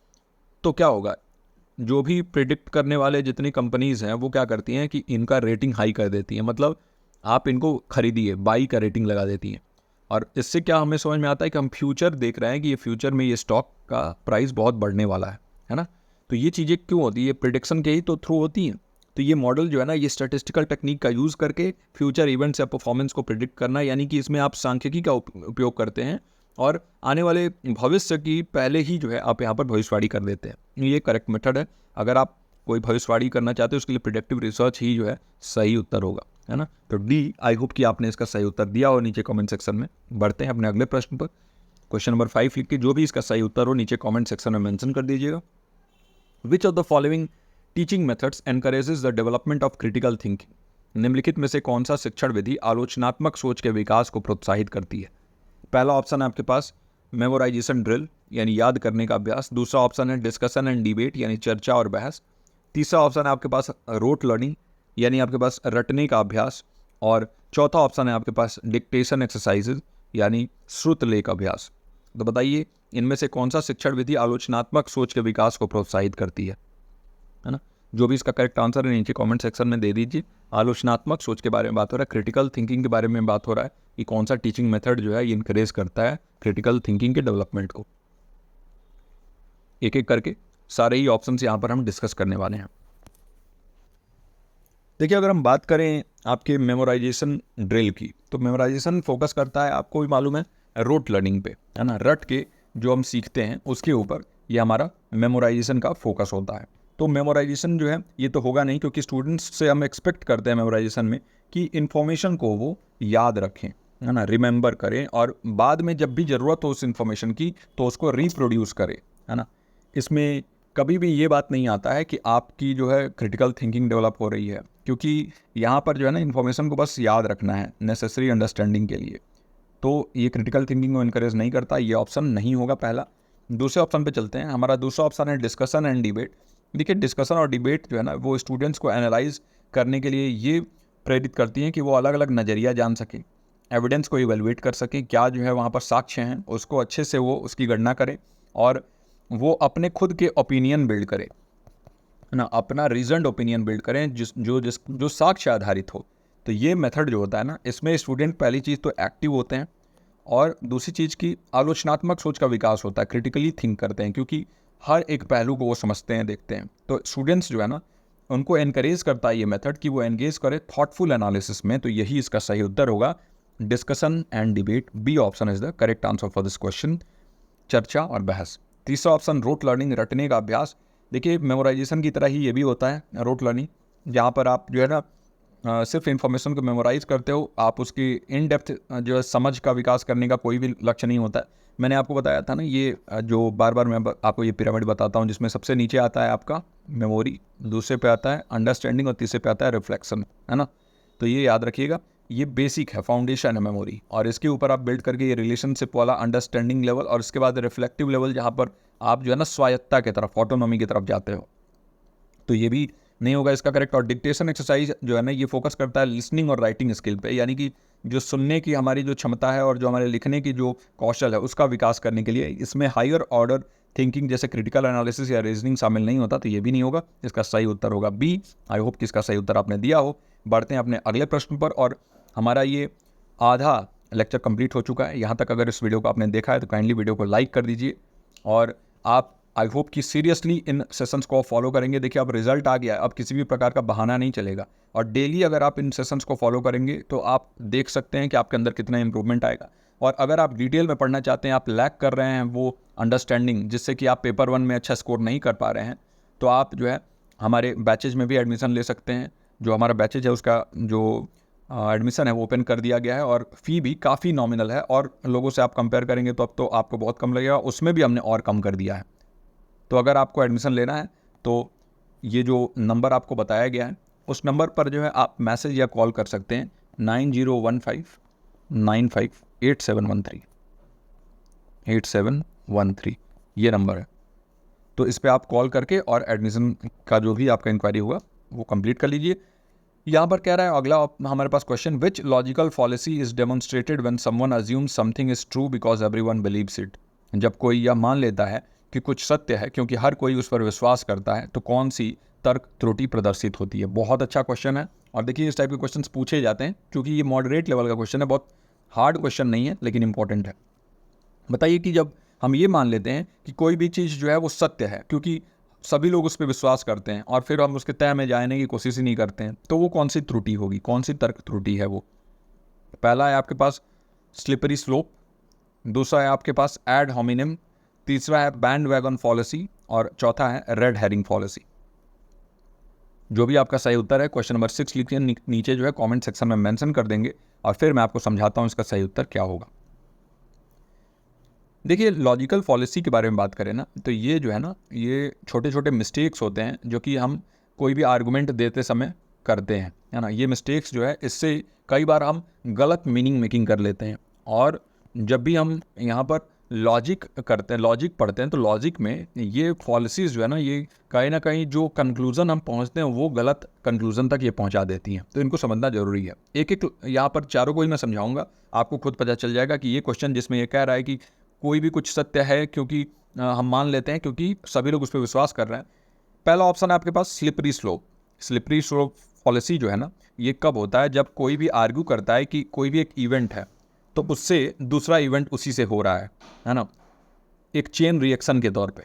तो क्या होगा, जो भी प्रिडिक्ट करने वाले जितनी कंपनीज़ हैं वो क्या करती हैं कि इनका रेटिंग हाई कर देती हैं, मतलब आप इनको खरीदिए, बाई का रेटिंग लगा देती हैं। और इससे क्या हमें समझ में आता है कि हम फ्यूचर देख रहे हैं कि ये फ्यूचर में ये स्टॉक का प्राइस बहुत बढ़ने वाला है ना। तो ये चीज़ें क्यों होती है, ये प्रिडिक्शन के ही तो थ्रू होती हैं। तो ये मॉडल जो है ना, ये स्टैटिस्टिकल टेक्निक का यूज़ करके फ्यूचर इवेंट्स या परफॉर्मेंस को प्रिडिक्ट करना, यानी कि इसमें आप सांख्यिकी का उपयोग करते हैं और आने वाले भविष्य की पहले ही जो है आप यहाँ पर भविष्यवाणी कर देते हैं। ये करेक्ट मेथड है। अगर आप कोई भविष्यवाणी करना चाहते हो उसके लिए प्रिडिक्टिव रिसर्च ही जो है सही उत्तर होगा, है ना। तो डी, आई होप कि आपने इसका सही उत्तर दिया और नीचे कमेंट सेक्शन में। बढ़ते हैं अपने अगले प्रश्न पर। क्वेश्चन नंबर 5 लिख के जो भी इसका सही उत्तर हो नीचे कमेंट सेक्शन में मेंशन कर दीजिएगा। विच of the following teaching methods encourages the development of critical thinking? निम्नलिखित में से कौन सा शिक्षण विधि आलोचनात्मक सोच के विकास को प्रोत्साहित करती है? पहला ऑप्शन है आपके पास मेमोराइजेशन ड्रिल यानी याद करने का अभ्यास, दूसरा ऑप्शन है डिस्कशन एंड डिबेट यानी चर्चा और बहस, तीसरा ऑप्शन है आपके पास रोट लर्निंग यानी आपके पास रटने का अभ्यास, और चौथा ऑप्शन है आपके पास डिक्टेशन एक्सरसाइजेज यानी श्रुत लेख अभ्यास। तो बताइए इनमें से कौन सा शिक्षण विधि आलोचनात्मक सोच के विकास को प्रोत्साहित करती है ना? जो भी इसका करेक्ट आंसर है नीचे कमेंट सेक्शन में दे दीजिए। आलोचनात्मक सोच के बारे में बात हो रहा है, क्रिटिकल थिंकिंग के बारे में बात हो रहा है कि कौन सा टीचिंग मेथड जो है ये इनकरेज करता है क्रिटिकल थिंकिंग के डेवलपमेंट को। एक एक करके सारे ही ऑप्शंस यहाँ पर हम डिस्कस करने वाले हैं। देखिए अगर हम बात करें आपके मेमोराइजेशन ड्रिल की, तो मेमोराइजेशन फोकस करता है, आपको भी मालूम है, रोट लर्निंग पे, है ना। रट के जो हम सीखते हैं उसके ऊपर ये हमारा मेमोराइजेशन का फोकस होता है। तो मेमोराइजेशन जो है ये तो होगा नहीं, क्योंकि स्टूडेंट्स से हम एक्सपेक्ट करते हैं मेमोराइजेशन में कि इन्फॉर्मेशन को वो याद रखें, है ना, रिमेंबर करें, और बाद में जब भी ज़रूरत हो उस इन्फॉर्मेशन की तो उसको रिप्रोड्यूस करें, है ना। इसमें कभी भी ये बात नहीं आता है कि आपकी जो है क्रिटिकल थिंकिंग डेवलप हो रही है, क्योंकि यहाँ पर जो है ना इन्फॉर्मेशन को बस याद रखना है नेसेसरी अंडरस्टैंडिंग के लिए। तो ये क्रिटिकल थिंकिंग को इनकरेज नहीं करता, ये ऑप्शन नहीं होगा पहला। दूसरे ऑप्शन पे चलते हैं। हमारा दूसरा ऑप्शन है डिस्कशन एंड डिबेट। देखिए डिस्कशन और डिबेट जो है ना वो स्टूडेंट्स को एनालाइज करने के लिए ये प्रेरित करती हैं कि वो अलग अलग नज़रिया जान सकें, एविडेंस को इवेलुएट कर सकें, क्या जो है वहाँ पर साक्ष्य हैं उसको अच्छे से वो उसकी गणना करें, और वो अपने खुद के ओपिनियन बिल्ड करें, है ना, अपना रीजनड ओपिनियन बिल्ड करें जो साक्ष्य आधारित हो। तो ये मेथड जो होता है ना, इसमें स्टूडेंट पहली चीज़ तो एक्टिव होते हैं, और दूसरी चीज़ की आलोचनात्मक सोच का विकास होता है, क्रिटिकली थिंक करते हैं, क्योंकि हर एक पहलू को वो समझते हैं, देखते हैं। तो स्टूडेंट्स जो है ना उनको एनकरेज करता है ये मेथड कि वो एंगेज करें थॉटफुल एनालिसिस में। तो यही इसका सही उत्तर होगा, discussion and debate. B option is the correct answer for this question, चर्चा और बहस। तीसरा ऑप्शन रोट लर्निंग, रटने का अभ्यास। देखिए मेमोराइजेशन की तरह ही ये भी होता है रोट लर्निंग, जहाँ पर आप जो है ना सिर्फ इन्फॉर्मेशन को मेमोराइज करते हो, आप उसकी इन डेप्थ जो है समझ का विकास करने का कोई भी लक्ष्य नहीं होता है। मैंने आपको बताया था ना, ये जो बार बार मैं आपको ये पिरामिड बताता हूँ, जिसमें सबसे नीचे आता है आपका मेमोरी, दूसरे पे आता है अंडरस्टैंडिंग, और तीसरे पे आता है रिफ्लेक्शन, है ना। तो ये याद रखिएगा, ये बेसिक है, फाउंडेशन है मेमोरी, और इसके ऊपर आप बिल्ड करके ये रिलेशनशिप वाला अंडरस्टैंडिंग लेवल, और इसके बाद रिफ्लेक्टिव लेवल, जहाँ पर आप जो है ना स्वायत्ता की तरफ, ऑटोनॉमी की तरफ जाते हो। तो ये भी नहीं होगा इसका करेक्ट। और डिक्टेशन एक्सरसाइज जो है ना ये फोकस करता है लिसनिंग और राइटिंग स्किल पे, यानी कि जो सुनने की हमारी जो क्षमता है और जो हमारे लिखने की जो कौशल है उसका विकास करने के लिए। इसमें हायर ऑर्डर थिंकिंग जैसे क्रिटिकल एनालिसिस या रीजनिंग शामिल नहीं होता, तो ये भी नहीं होगा। इसका सही उत्तर होगा बी। आई होप कि इसका सही उत्तर आपने दिया हो। बढ़ते हैं अपने अगले प्रश्न पर, और हमारा ये आधा लेक्चर कंप्लीट हो चुका है। यहाँ तक अगर इस वीडियो को आपने देखा है तो काइंडली वीडियो को लाइक कर दीजिए, और आप आई होप कि सीरियसली इन सेशंस को फॉलो करेंगे। देखिए अब रिजल्ट आ गया है, अब किसी भी प्रकार का बहाना नहीं चलेगा, और डेली अगर आप इन सेशंस को फॉलो करेंगे तो आप देख सकते हैं कि आपके अंदर कितना इंप्रूवमेंट आएगा। और अगर आप डिटेल में पढ़ना चाहते हैं, आप लैक कर रहे हैं वो अंडरस्टैंडिंग, जिससे कि आप पेपर 1 में अच्छा स्कोर नहीं कर पा रहे हैं, तो आप जो है हमारे बैचेज में भी एडमिशन ले सकते हैं। जो हमारा बैचेज है उसका जो एडमिशन है वो ओपन कर दिया गया है, और फ़ी भी काफ़ी नॉमिनल है, और लोगों से आप कंपेयर करेंगे तो अब तो आपको बहुत कम लगेगा, उसमें भी हमने और कम कर दिया है। तो अगर आपको एडमिशन लेना है तो ये जो नंबर आपको बताया गया है उस नंबर पर जो है आप मैसेज या कॉल कर सकते हैं, 9015958713 ये नंबर है। तो इस पर आप कॉल करके और एडमिशन का जो भी आपका इंक्वायरी होगा वो कंप्लीट कर लीजिए। यहाँ पर कह रहा है अगला हमारे पास question, which logical fallacy is demonstrated when someone assumes something is true because everyone believes it. जब कोई यह मान लेता है कि कुछ सत्य है क्योंकि हर कोई उस पर विश्वास करता है, तो कौन सी तर्क त्रुटि प्रदर्शित होती है। बहुत अच्छा क्वेश्चन है, और देखिए इस टाइप के क्वेश्चंस पूछे जाते हैं क्योंकि ये मॉडरेट लेवल का क्वेश्चन है, बहुत हार्ड क्वेश्चन नहीं है लेकिन इंपॉर्टेंट है। बताइए कि जब हम ये मान लेते हैं कि कोई भी चीज़ जो है वो सत्य है क्योंकि सभी लोग उस पर विश्वास करते हैं, और फिर हम उसके तय में जाने की कोशिश ही नहीं करते हैं, तो वो कौन सी त्रुटि होगी, कौन सी तर्क त्रुटि है वो। पहला है आपके पास स्लिपरी स्लोप, दूसरा है आपके पास एड होमिनिम, तीसरा है बैंड वैगन पॉलिसी, और चौथा है रेड हेरिंग पॉलिसी। जो भी आपका सही उत्तर है क्वेश्चन नंबर 6 लिखिए नीचे जो है कमेंट सेक्शन में मेंशन कर देंगे, और फिर मैं आपको समझाता हूं इसका सही उत्तर क्या होगा। देखिए लॉजिकल पॉलिसी के बारे में बात करें ना, तो ये जो है ना ये छोटे छोटे मिस्टेक्स होते हैं जो कि हम कोई भी आर्गुमेंट देते समय करते हैं, है ना। ये मिस्टेक्स जो है इससे कई बार हम गलत मीनिंग मेकिंग कर लेते हैं, और जब भी हम यहाँ पर लॉजिक करते हैं, लॉजिक पढ़ते हैं, तो लॉजिक में ये पॉलिसीज़ जो है ना ये कहीं ना कहीं जो कंक्लूज़न हम पहुँचते हैं वो गलत कंक्लूज़न तक ये पहुँचा देती हैं, तो इनको समझना जरूरी है। एक एक यहाँ पर चारों को ही मैं समझाऊंगा, आपको खुद पता चल जाएगा कि ये क्वेश्चन जिसमें ये कह रहा है कि कोई भी कुछ सत्य है क्योंकि हम मान लेते हैं क्योंकि सभी लोग उस पर विश्वास कर रहे हैं। पहला ऑप्शन है आपके पास slippery slope. Slippery slope policy जो है ना, ये कब होता है? जब कोई भी आर्ग्यू करता है कि कोई भी एक इवेंट है तो उससे दूसरा इवेंट उसी से हो रहा है ना, एक चेन रिएक्शन के तौर पे।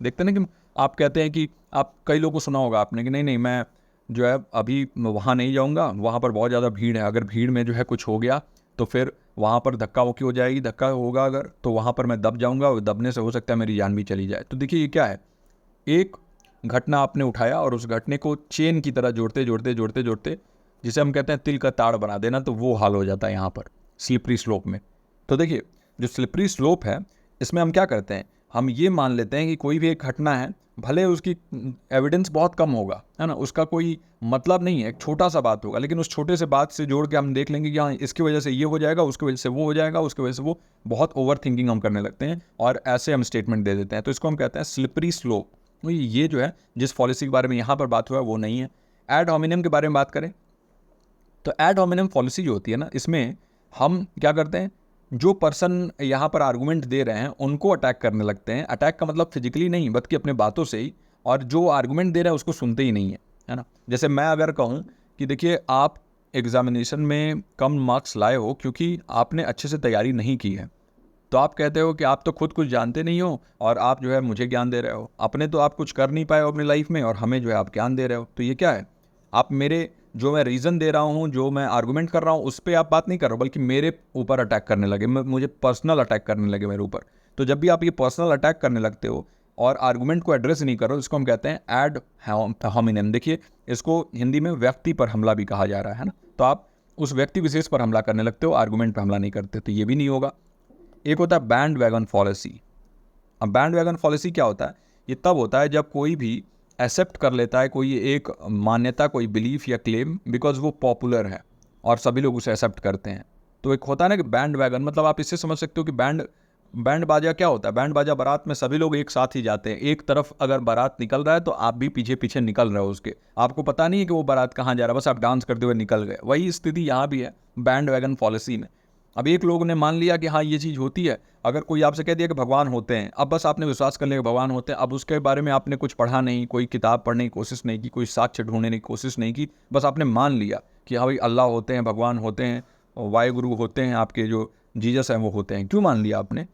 देखते हैं ना कि आप कहते हैं कि आप कई लोगों को सुना होगा आपने कि नहीं नहीं मैं जो है अभी वहाँ नहीं जाऊँगा, वहाँ पर बहुत ज़्यादा भीड़ है, अगर भीड़ में जो है कुछ हो गया तो फिर वहाँ पर धक्का मुक्की हो जाएगी, धक्का होगा अगर तो वहाँ पर मैं दब जाऊँगा और दबने से हो सकता है मेरी जान भी चली जाए। तो देखिए ये क्या है, एक घटना आपने उठाया और उस घटने को चेन की तरह जोड़ते जोड़ते जोड़ते जोड़ते, जिसे हम कहते हैं तिल का ताड़ बना देना, तो वो हाल हो जाता है यहाँ पर स्लिपरी स्लोप में। तो देखिए जो स्लिपरी स्लोप है इसमें हम क्या करते हैं, हम ये मान लेते हैं कि कोई भी एक घटना है, भले उसकी एविडेंस बहुत कम होगा, है ना, उसका कोई मतलब नहीं है, एक छोटा सा बात होगा, लेकिन उस छोटे से बात से जोड़ के हम देख लेंगे कि हाँ इसकी वजह से ये हो जाएगा, उसकी वजह से वो हो जाएगा, उसकी वजह से वो, बहुत ओवर थिंकिंग हम करने लगते हैं और ऐसे हम स्टेटमेंट दे देते हैं। तो इसको हम कहते हैं स्लिपरी स्लोप। ये जो है जिस पॉलिसी के बारे में यहाँ पर बात हुआ है वो नहीं है। एड होमिनेम के बारे में बात करें तो एड होमिनेम पॉलिसी जो होती है ना, इसमें हम क्या करते हैं, जो पर्सन यहाँ पर आर्गूमेंट दे रहे हैं उनको अटैक करने लगते हैं। अटैक का मतलब फिजिकली नहीं बल्कि अपने बातों से ही, और जो आर्गूमेंट दे रहे हैं उसको सुनते ही नहीं है ना। जैसे मैं अगर कहूँ कि देखिए आप एग्जामिनेशन में कम मार्क्स लाए हो क्योंकि आपने अच्छे से तैयारी नहीं की है, तो आप कहते हो कि आप तो खुद कुछ जानते नहीं हो और आप जो है मुझे ज्ञान दे रहे हो, अपने तो आप कुछ कर नहीं पाए हो अपनी लाइफ में और हमें जो है आप ज्ञान दे रहे हो। तो ये क्या है, आप मेरे जो मैं रीज़न दे रहा हूँ, जो मैं आर्गूमेंट कर रहा हूँ उस पर आप बात नहीं कर रहे हो, बल्कि मेरे ऊपर अटैक करने लगे, मुझे पर्सनल अटैक करने लगे मेरे ऊपर। तो जब भी आप ये पर्सनल अटैक करने लगते हो और आर्गूमेंट को एड्रेस नहीं करो, इसको हम कहते हैं एड होमिनेम। देखिए इसको हिंदी में व्यक्ति पर हमला भी कहा जा रहा है ना, तो आप उस व्यक्ति विशेष पर हमला करने लगते हो, आर्गूमेंट पर हमला नहीं करते, तो ये भी नहीं होगा। एक होता है बैंड वैगन पॉलिसी। अब बैंड वैगन पॉलिसी क्या होता है, ये तब होता है जब कोई भी एक्सेप्ट कर लेता है कोई एक मान्यता, कोई बिलीफ या क्लेम, बिकॉज वो पॉपुलर है और सभी लोग उसे एक्सेप्ट करते हैं। तो एक होता है ना कि बैंड वैगन, मतलब आप इससे समझ सकते हो कि बैंड बाजा क्या होता है। बैंड बाजा बारात में सभी लोग एक साथ ही जाते हैं, एक तरफ अगर बारात निकल रहा है तो आप भी पीछे पीछे निकल रहे हो उसके, आपको पता नहीं है कि वो बारात कहाँ जा रहा है, बस आप डांस करते हुए निकल गए। वही स्थिति यहाँ भी है बैंड वैगन पॉलिसी में। अब एक लोग ने मान लिया कि हाँ ये चीज़ होती है, अगर कोई आपसे कह दिया कि भगवान होते हैं, अब बस आपने विश्वास कर लिया कि भगवान होते हैं, अब उसके बारे में आपने कुछ पढ़ा नहीं, कोई किताब पढ़ने की कोशिश नहीं की, कोई साक्ष्य ढूंढने की कोशिश नहीं की, बस आपने मान लिया कि हाँ भाई अल्लाह होते हैं, भगवान होते हैं, वाहिगुरु होते हैं, आपके जो जीसस हैं वो होते हैं। क्यों मान लिया आपने?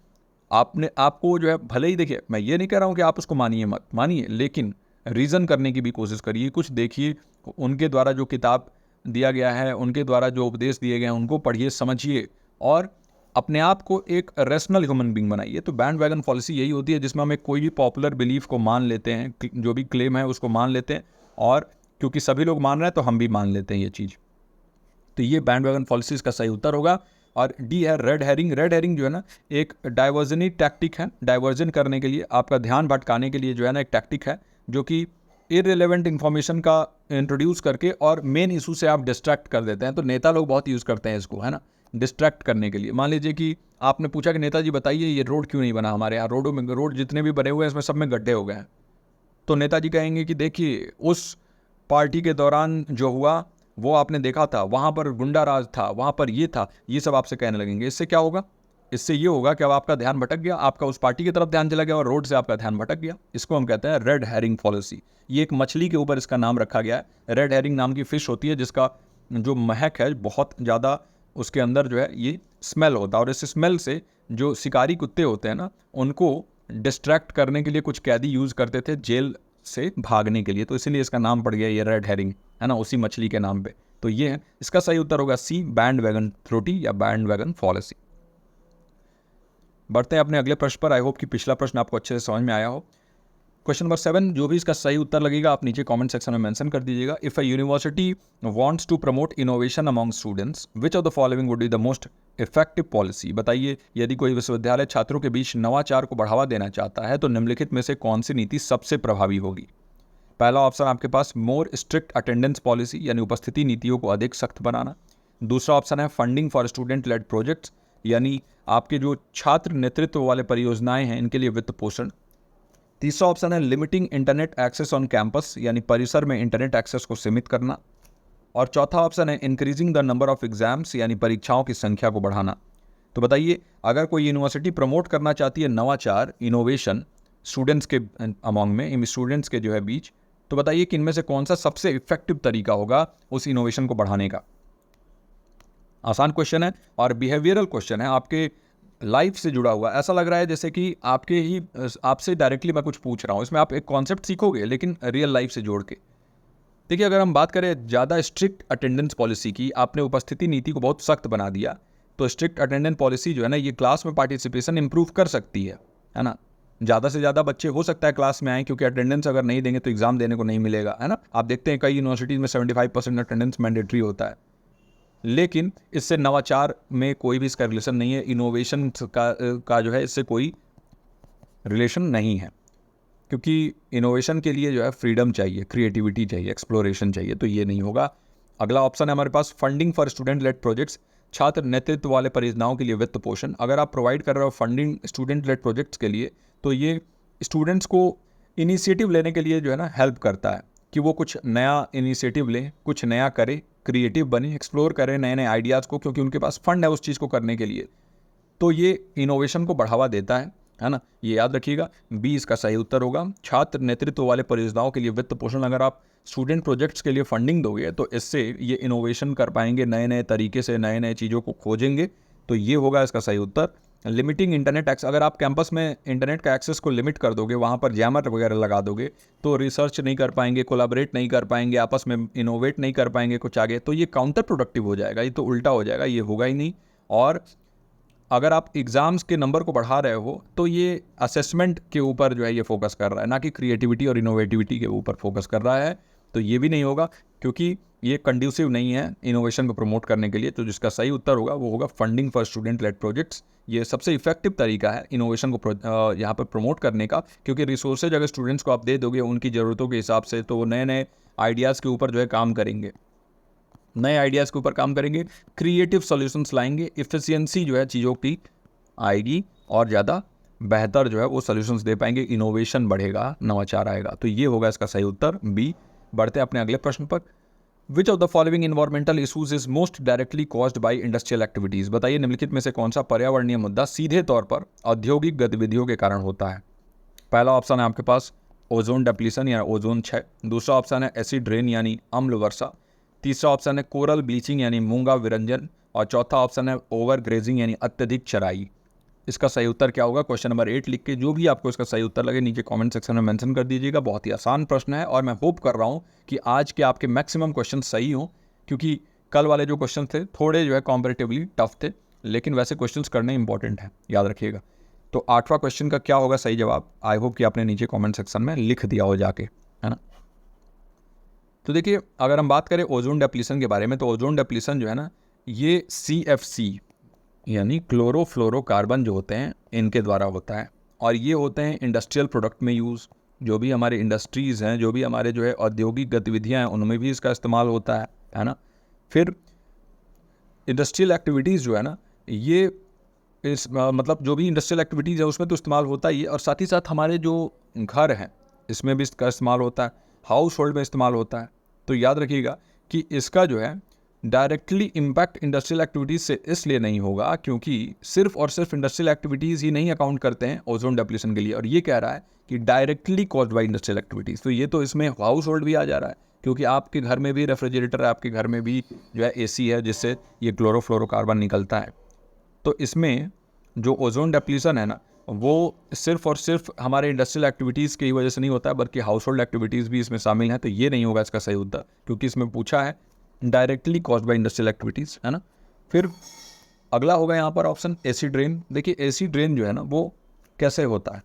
आपको जो है, भले ही देखिए मैं ये नहीं कह रहा हूँ कि आप उसको मानिए मत मानिए, लेकिन रीज़न करने की भी कोशिश करिए, कुछ देखिए, उनके द्वारा जो किताब दिया गया है, उनके द्वारा जो उपदेश दिए गए हैं उनको पढ़िए, समझिए और अपने आप को एक रेशनल ह्यूमन बींग बनाइए। तो बैंड वैगन पॉलिसी यही होती है जिसमें हम एक कोई भी पॉपुलर बिलीफ को मान लेते हैं, जो भी क्लेम है उसको मान लेते हैं, और क्योंकि सभी लोग मान रहे हैं तो हम भी मान लेते हैं ये चीज़। तो ये बैंड वैगन पॉलिसी इसका सही उत्तर होगा। और डी है रेड हेरिंग। रेड हेरिंग जो है ना, एक डाइवर्जनी टैक्टिक है, डाइवर्जन करने के लिए, आपका ध्यान भटकाने के लिए जो है ना एक टैक्टिक है, जो कि इररिलेवेंट इन्फॉर्मेशन का इंट्रोड्यूस करके और मेन इशू से आप डिस्ट्रैक्ट कर देते हैं। तो नेता लोग बहुत यूज़ करते हैं इसको, है ना, डिस्ट्रैक्ट करने के लिए। मान लीजिए कि आपने पूछा कि नेताजी बताइए ये रोड क्यों नहीं बना हमारे यहाँ, रोड जितने भी बने हुए हैं इसमें सब में गड्ढे हो गए हैं। तो नेताजी कहेंगे कि देखिए उस पार्टी के दौरान जो हुआ वो आपने देखा था, वहाँ पर गुंडा राज था, वहाँ पर ये था, ये सब आपसे कहने लगेंगे। इससे क्या होगा, इससे ये होगा कि अब आपका ध्यान भटक गया, आपका उस पार्टी की तरफ ध्यान चला गया और रोड से आपका ध्यान भटक गया। इसको हम कहते हैं रेड हेरिंग पॉलिसी। ये एक मछली के ऊपर इसका नाम रखा गया है। रेड हेरिंग नाम की फिश होती है जिसका जो महक है बहुत ज़्यादा, उसके अंदर जो है ये स्मेल होता है, और इस स्मेल से जो शिकारी कुत्ते होते हैं ना, उनको डिस्ट्रैक्ट करने के लिए कुछ कैदी यूज़ करते थे जेल से भागने के लिए, तो इसीलिए इसका नाम पड़ गया ये रेड हेरिंग, है ना, उसी मछली के नाम पे। तो ये है इसका सही उत्तर होगा सी, बैंड वैगन थ्योरी या बैंड वैगन पॉलिसी। बढ़ते हैं अपने अगले प्रश्न पर। आई होप कि पिछला प्रश्न आपको अच्छे से समझ में आया हो। क्वेश्चन नंबर 7, जो भी इसका सही उत्तर लगेगा आप नीचे कमेंट सेक्शन में मेंशन कर दीजिएगा। If a university wants to promote innovation among students, which of the following would be the most effective policy. बताइए यदि कोई विश्वविद्यालय छात्रों के बीच नवाचार को बढ़ावा देना चाहता है तो निम्नलिखित में से कौन सी नीति सबसे प्रभावी होगी। पहला ऑप्शन आपके पास मोर स्ट्रिक्ट अटेंडेंस पॉलिसी, यानी उपस्थिति नीतियों को अधिक सख्त बनाना। दूसरा ऑप्शन है funding for student led projects, यानी आपके जो छात्र नेतृत्व वाले परियोजनाएं हैं इनके लिए वित्त पोषण। तीसरा ऑप्शन है limiting internet access on campus, यानी परिसर में इंटरनेट एक्सेस को सीमित करना। और चौथा ऑप्शन है increasing the number of exams, यानी परीक्षाओं की संख्या को बढ़ाना। तो बताइए, अगर कोई यूनिवर्सिटी प्रमोट करना चाहती है नवाचार, इनोवेशन स्टूडेंट्स के अमॉन्ग में, इन स्टूडेंट्स के जो है बीच, तो बताइए कि इनमें से कौन सा सबसे इफेक्टिव तरीका होगा उस इनोवेशन को बढ़ाने का। आसान क्वेश्चन है और बिहेवियरल क्वेश्चन है, आपके लाइफ से जुड़ा हुआ। ऐसा लग रहा है जैसे कि आपसे डायरेक्टली मैं कुछ पूछ रहा हूँ। इसमें आप एक कॉन्सेप्ट सीखोगे लेकिन रियल लाइफ से जोड़ के। देखिए, अगर हम बात करें ज़्यादा स्ट्रिक्ट अटेंडेंस पॉलिसी की, आपने उपस्थिति नीति को बहुत सख्त बना दिया, तो स्ट्रिक्ट अटेंडेंस पॉलिसी जो है ना, ये क्लास में पार्टिसिपेशन इंप्रूव कर सकती है ना। ज़्यादा से ज़्यादा बच्चे हो सकता है क्लास में आए, क्योंकि अटेंडेंस अगर नहीं देंगे तो एग्जाम देने को नहीं मिलेगा, है ना। आप देखते हैं कई यूनिवर्सिटीज़ में 75% अटेंडेंस मैंडेटरी होता है, लेकिन इससे नवाचार में कोई भी इसका रिलेशन नहीं है। इनोवेशन का जो है इससे कोई रिलेशन नहीं है, क्योंकि इनोवेशन के लिए जो है फ्रीडम चाहिए, क्रिएटिविटी चाहिए, एक्सप्लोरेशन चाहिए, तो ये नहीं होगा। अगला ऑप्शन है हमारे पास funding for student led projects, छात्र नेतृत्व वाले परियोजनाओं के लिए वित्त पोषण। अगर आप प्रोवाइड कर रहे हो फंडिंग स्टूडेंट लेड प्रोजेक्ट्स के लिए, तो ये स्टूडेंट्स को इनिशिएटिव लेने के लिए जो है ना हेल्प करता है कि वो कुछ नया इनिशिएटिव लें, कुछ नया करें, क्रिएटिव बने, एक्सप्लोर करें नए नए आइडियाज़ को, क्योंकि उनके पास फंड है उस चीज़ को करने के लिए। तो ये इनोवेशन को बढ़ावा देता है ना। ये याद रखिएगा, बी इसका सही उत्तर होगा। छात्र नेतृत्व वाले परियोजनाओं के लिए वित्त पोषण। अगर आप स्टूडेंट प्रोजेक्ट्स के लिए फंडिंग दोगे तो इससे ये इनोवेशन कर पाएंगे, नए नए तरीके से नए नए चीज़ों को खोजेंगे, तो ये होगा इसका सही उत्तर। लिमिटिंग इंटरनेट एक्सेस, अगर आप कैंपस में इंटरनेट का एक्सेस को लिमिट कर दोगे, वहाँ पर जैमर वगैरह लगा दोगे, तो रिसर्च नहीं कर पाएंगे, कोलैबोरेट नहीं कर पाएंगे, आपस में इनोवेट नहीं कर पाएंगे कुछ आगे, तो ये काउंटर प्रोडक्टिव हो जाएगा, ये तो उल्टा हो जाएगा, ये होगा ही नहीं। और अगर आप एग्ज़ाम्स के नंबर को बढ़ा रहे हो तो ये असेसमेंट के ऊपर जो है ये फोकस कर रहा है, ना कि क्रिएटिविटी और इनोवेटिविटी के ऊपर फोकस कर रहा है, तो ये भी नहीं होगा, क्योंकि ये कंड्यूसिव नहीं है इनोवेशन को प्रमोट करने के लिए। तो जिसका सही उत्तर होगा वो होगा funding for student led projects. ये सबसे इफेक्टिव तरीका है इनोवेशन को यहाँ पर प्रमोट करने का, क्योंकि रिसोर्सेज अगर स्टूडेंट्स को आप दे दोगे उनकी ज़रूरतों के हिसाब से, तो वो नए नए आइडियाज़ के ऊपर जो है काम करेंगे, नए आइडियाज़ के ऊपर काम करेंगे, क्रिएटिव सॉल्यूशंस लाएंगे, इफ़िशियंसी जो है चीज़ों की आएगी और ज़्यादा बेहतर जो है वो सॉल्यूशंस दे पाएंगे, इनोवेशन बढ़ेगा, नवाचार आएगा। तो ये होगा इसका सही उत्तर बी। बढ़ते हैं अपने अगले प्रश्न पर। विच of the following environmental issues is most directly caused by industrial activities. बताइए निम्नलिखित में से कौन सा पर्यावरणीय मुद्दा सीधे तौर पर औद्योगिक गतिविधियों के कारण होता है। पहला ऑप्शन है आपके पास ओजोन डिप्लीशन या ओजोन क्षय। दूसरा ऑप्शन है एसिड रेन यानी अम्ल वर्षा। तीसरा ऑप्शन है कोरल ब्लीचिंग यानी मूंगा विरंजन। और चौथा ऑप्शन है ओवर ग्रेजिंग यानी अत्यधिक चराई। इसका सही उत्तर क्या होगा? क्वेश्चन नंबर 8 लिख के जो भी आपको इसका सही उत्तर लगे नीचे कमेंट सेक्शन में मेंशन कर दीजिएगा। बहुत ही आसान प्रश्न है और मैं होप कर रहा हूँ कि आज के आपके मैक्सिमम क्वेश्चन सही हों, क्योंकि कल वाले जो क्वेश्चन थे थोड़े जो है कॉम्पैरेटिवली टफ थे, लेकिन वैसे क्वेश्चंस करने इंपॉर्टेंट है, याद रखिएगा। तो 8वां क्वेश्चन का क्या होगा सही जवाब? आई होप कि आपने नीचे कॉमेंट सेक्शन में लिख दिया हो जाके, है ना। तो देखिए, अगर हम बात करें ओजोन डिप्लीशन के बारे में, तो ओजोन डिप्लीशन जो है ना, ये CFC यानी क्लोरोफ्लोरोकार्बन जो होते हैं इनके द्वारा होता है, और ये होते हैं इंडस्ट्रियल प्रोडक्ट में यूज़। जो भी हमारे इंडस्ट्रीज़ हैं, जो भी हमारे जो है औद्योगिक गतिविधियां हैं, उनमें भी इसका इस्तेमाल होता है ना। फिर इंडस्ट्रियल एक्टिविटीज़ जो है ना, ये मतलब जो भी इंडस्ट्रियल एक्टिविटीज़ है उसमें तो इस्तेमाल होता ही है, और साथ ही साथ हमारे जो घर हैं इसमें भी इसका इस्तेमाल होता है, हाउस होल्ड में इस्तेमाल होता है। तो याद रखिएगा कि इसका जो है डायरेक्टली इम्पैक्ट इंडस्ट्रियल एक्टिविटीज़ से इसलिए नहीं होगा क्योंकि सिर्फ और सिर्फ इंडस्ट्रियल एक्टिविटीज़ ही नहीं अकाउंट करते हैं ओजोन डिप्लीशन के लिए, और ये कह रहा है कि directly caused by industrial activities. तो ये तो इसमें हाउस होल्ड भी आ जा रहा है, क्योंकि आपके घर में भी रेफ्रिजरेटर है, आपके घर में भी जो है AC है जिससे ये क्लोरोफ्लोरोकार्बन निकलता है। तो इसमें जो ओजोन डिप्लीशन है ना, वो सिर्फ और सिर्फ हमारे इंडस्ट्रियल एक्टिविटीज़ की वजह से नहीं होता है, बल्कि हाउस होल्ड एक्टिविटीज़ भी इसमें शामिल हैं। तो ये नहीं होगा इसका सही उत्तर, क्योंकि इसमें पूछा है directly caused by industrial activities, है ना। फिर अगला होगा यहाँ पर ऑप्शन एसिड रेन। देखिए, एसिड रेन जो है ना वो कैसे होता है?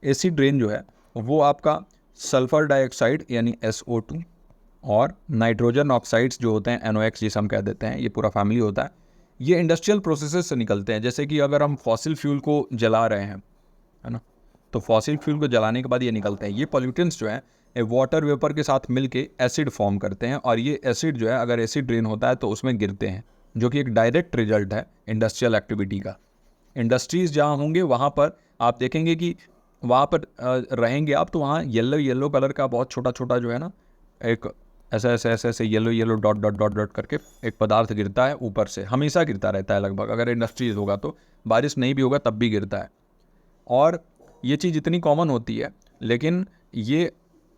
एसिड रेन जो है वो आपका सल्फर डाइऑक्साइड यानी SO2 और नाइट्रोजन ऑक्साइड्स जो होते हैं NOx जिसे हम कह देते हैं, ये पूरा फैमिली होता है। ये इंडस्ट्रियल प्रोसेसेस से निकलते हैं। जैसे कि अगर हम फॉसिल फ्यूल को जला रहे हैं, है ना, तो फॉसिल फ्यूल को जलाने के बाद ये निकलते हैं। ये पॉल्यूटेंट्स जो है वाटर वेपर के साथ मिलके एसिड फॉर्म करते हैं, और ये एसिड जो है अगर एसिड रेन होता है तो उसमें गिरते हैं, जो कि एक डायरेक्ट रिजल्ट है इंडस्ट्रियल एक्टिविटी का। इंडस्ट्रीज़ जहाँ होंगे वहाँ पर आप देखेंगे कि वहाँ पर रहेंगे आप, तो वहाँ येलो कलर का बहुत छोटा छोटा जो है ना एक ऐसे ऐसे ऐसे ऐसे yellow yellow dot dot dot dot करके एक पदार्थ गिरता है ऊपर से, हमेशा गिरता रहता है लगभग, अगर इंडस्ट्रीज होगा तो, बारिश नहीं भी होगा तब भी गिरता है। और ये चीज़ इतनी कॉमन होती है, लेकिन ये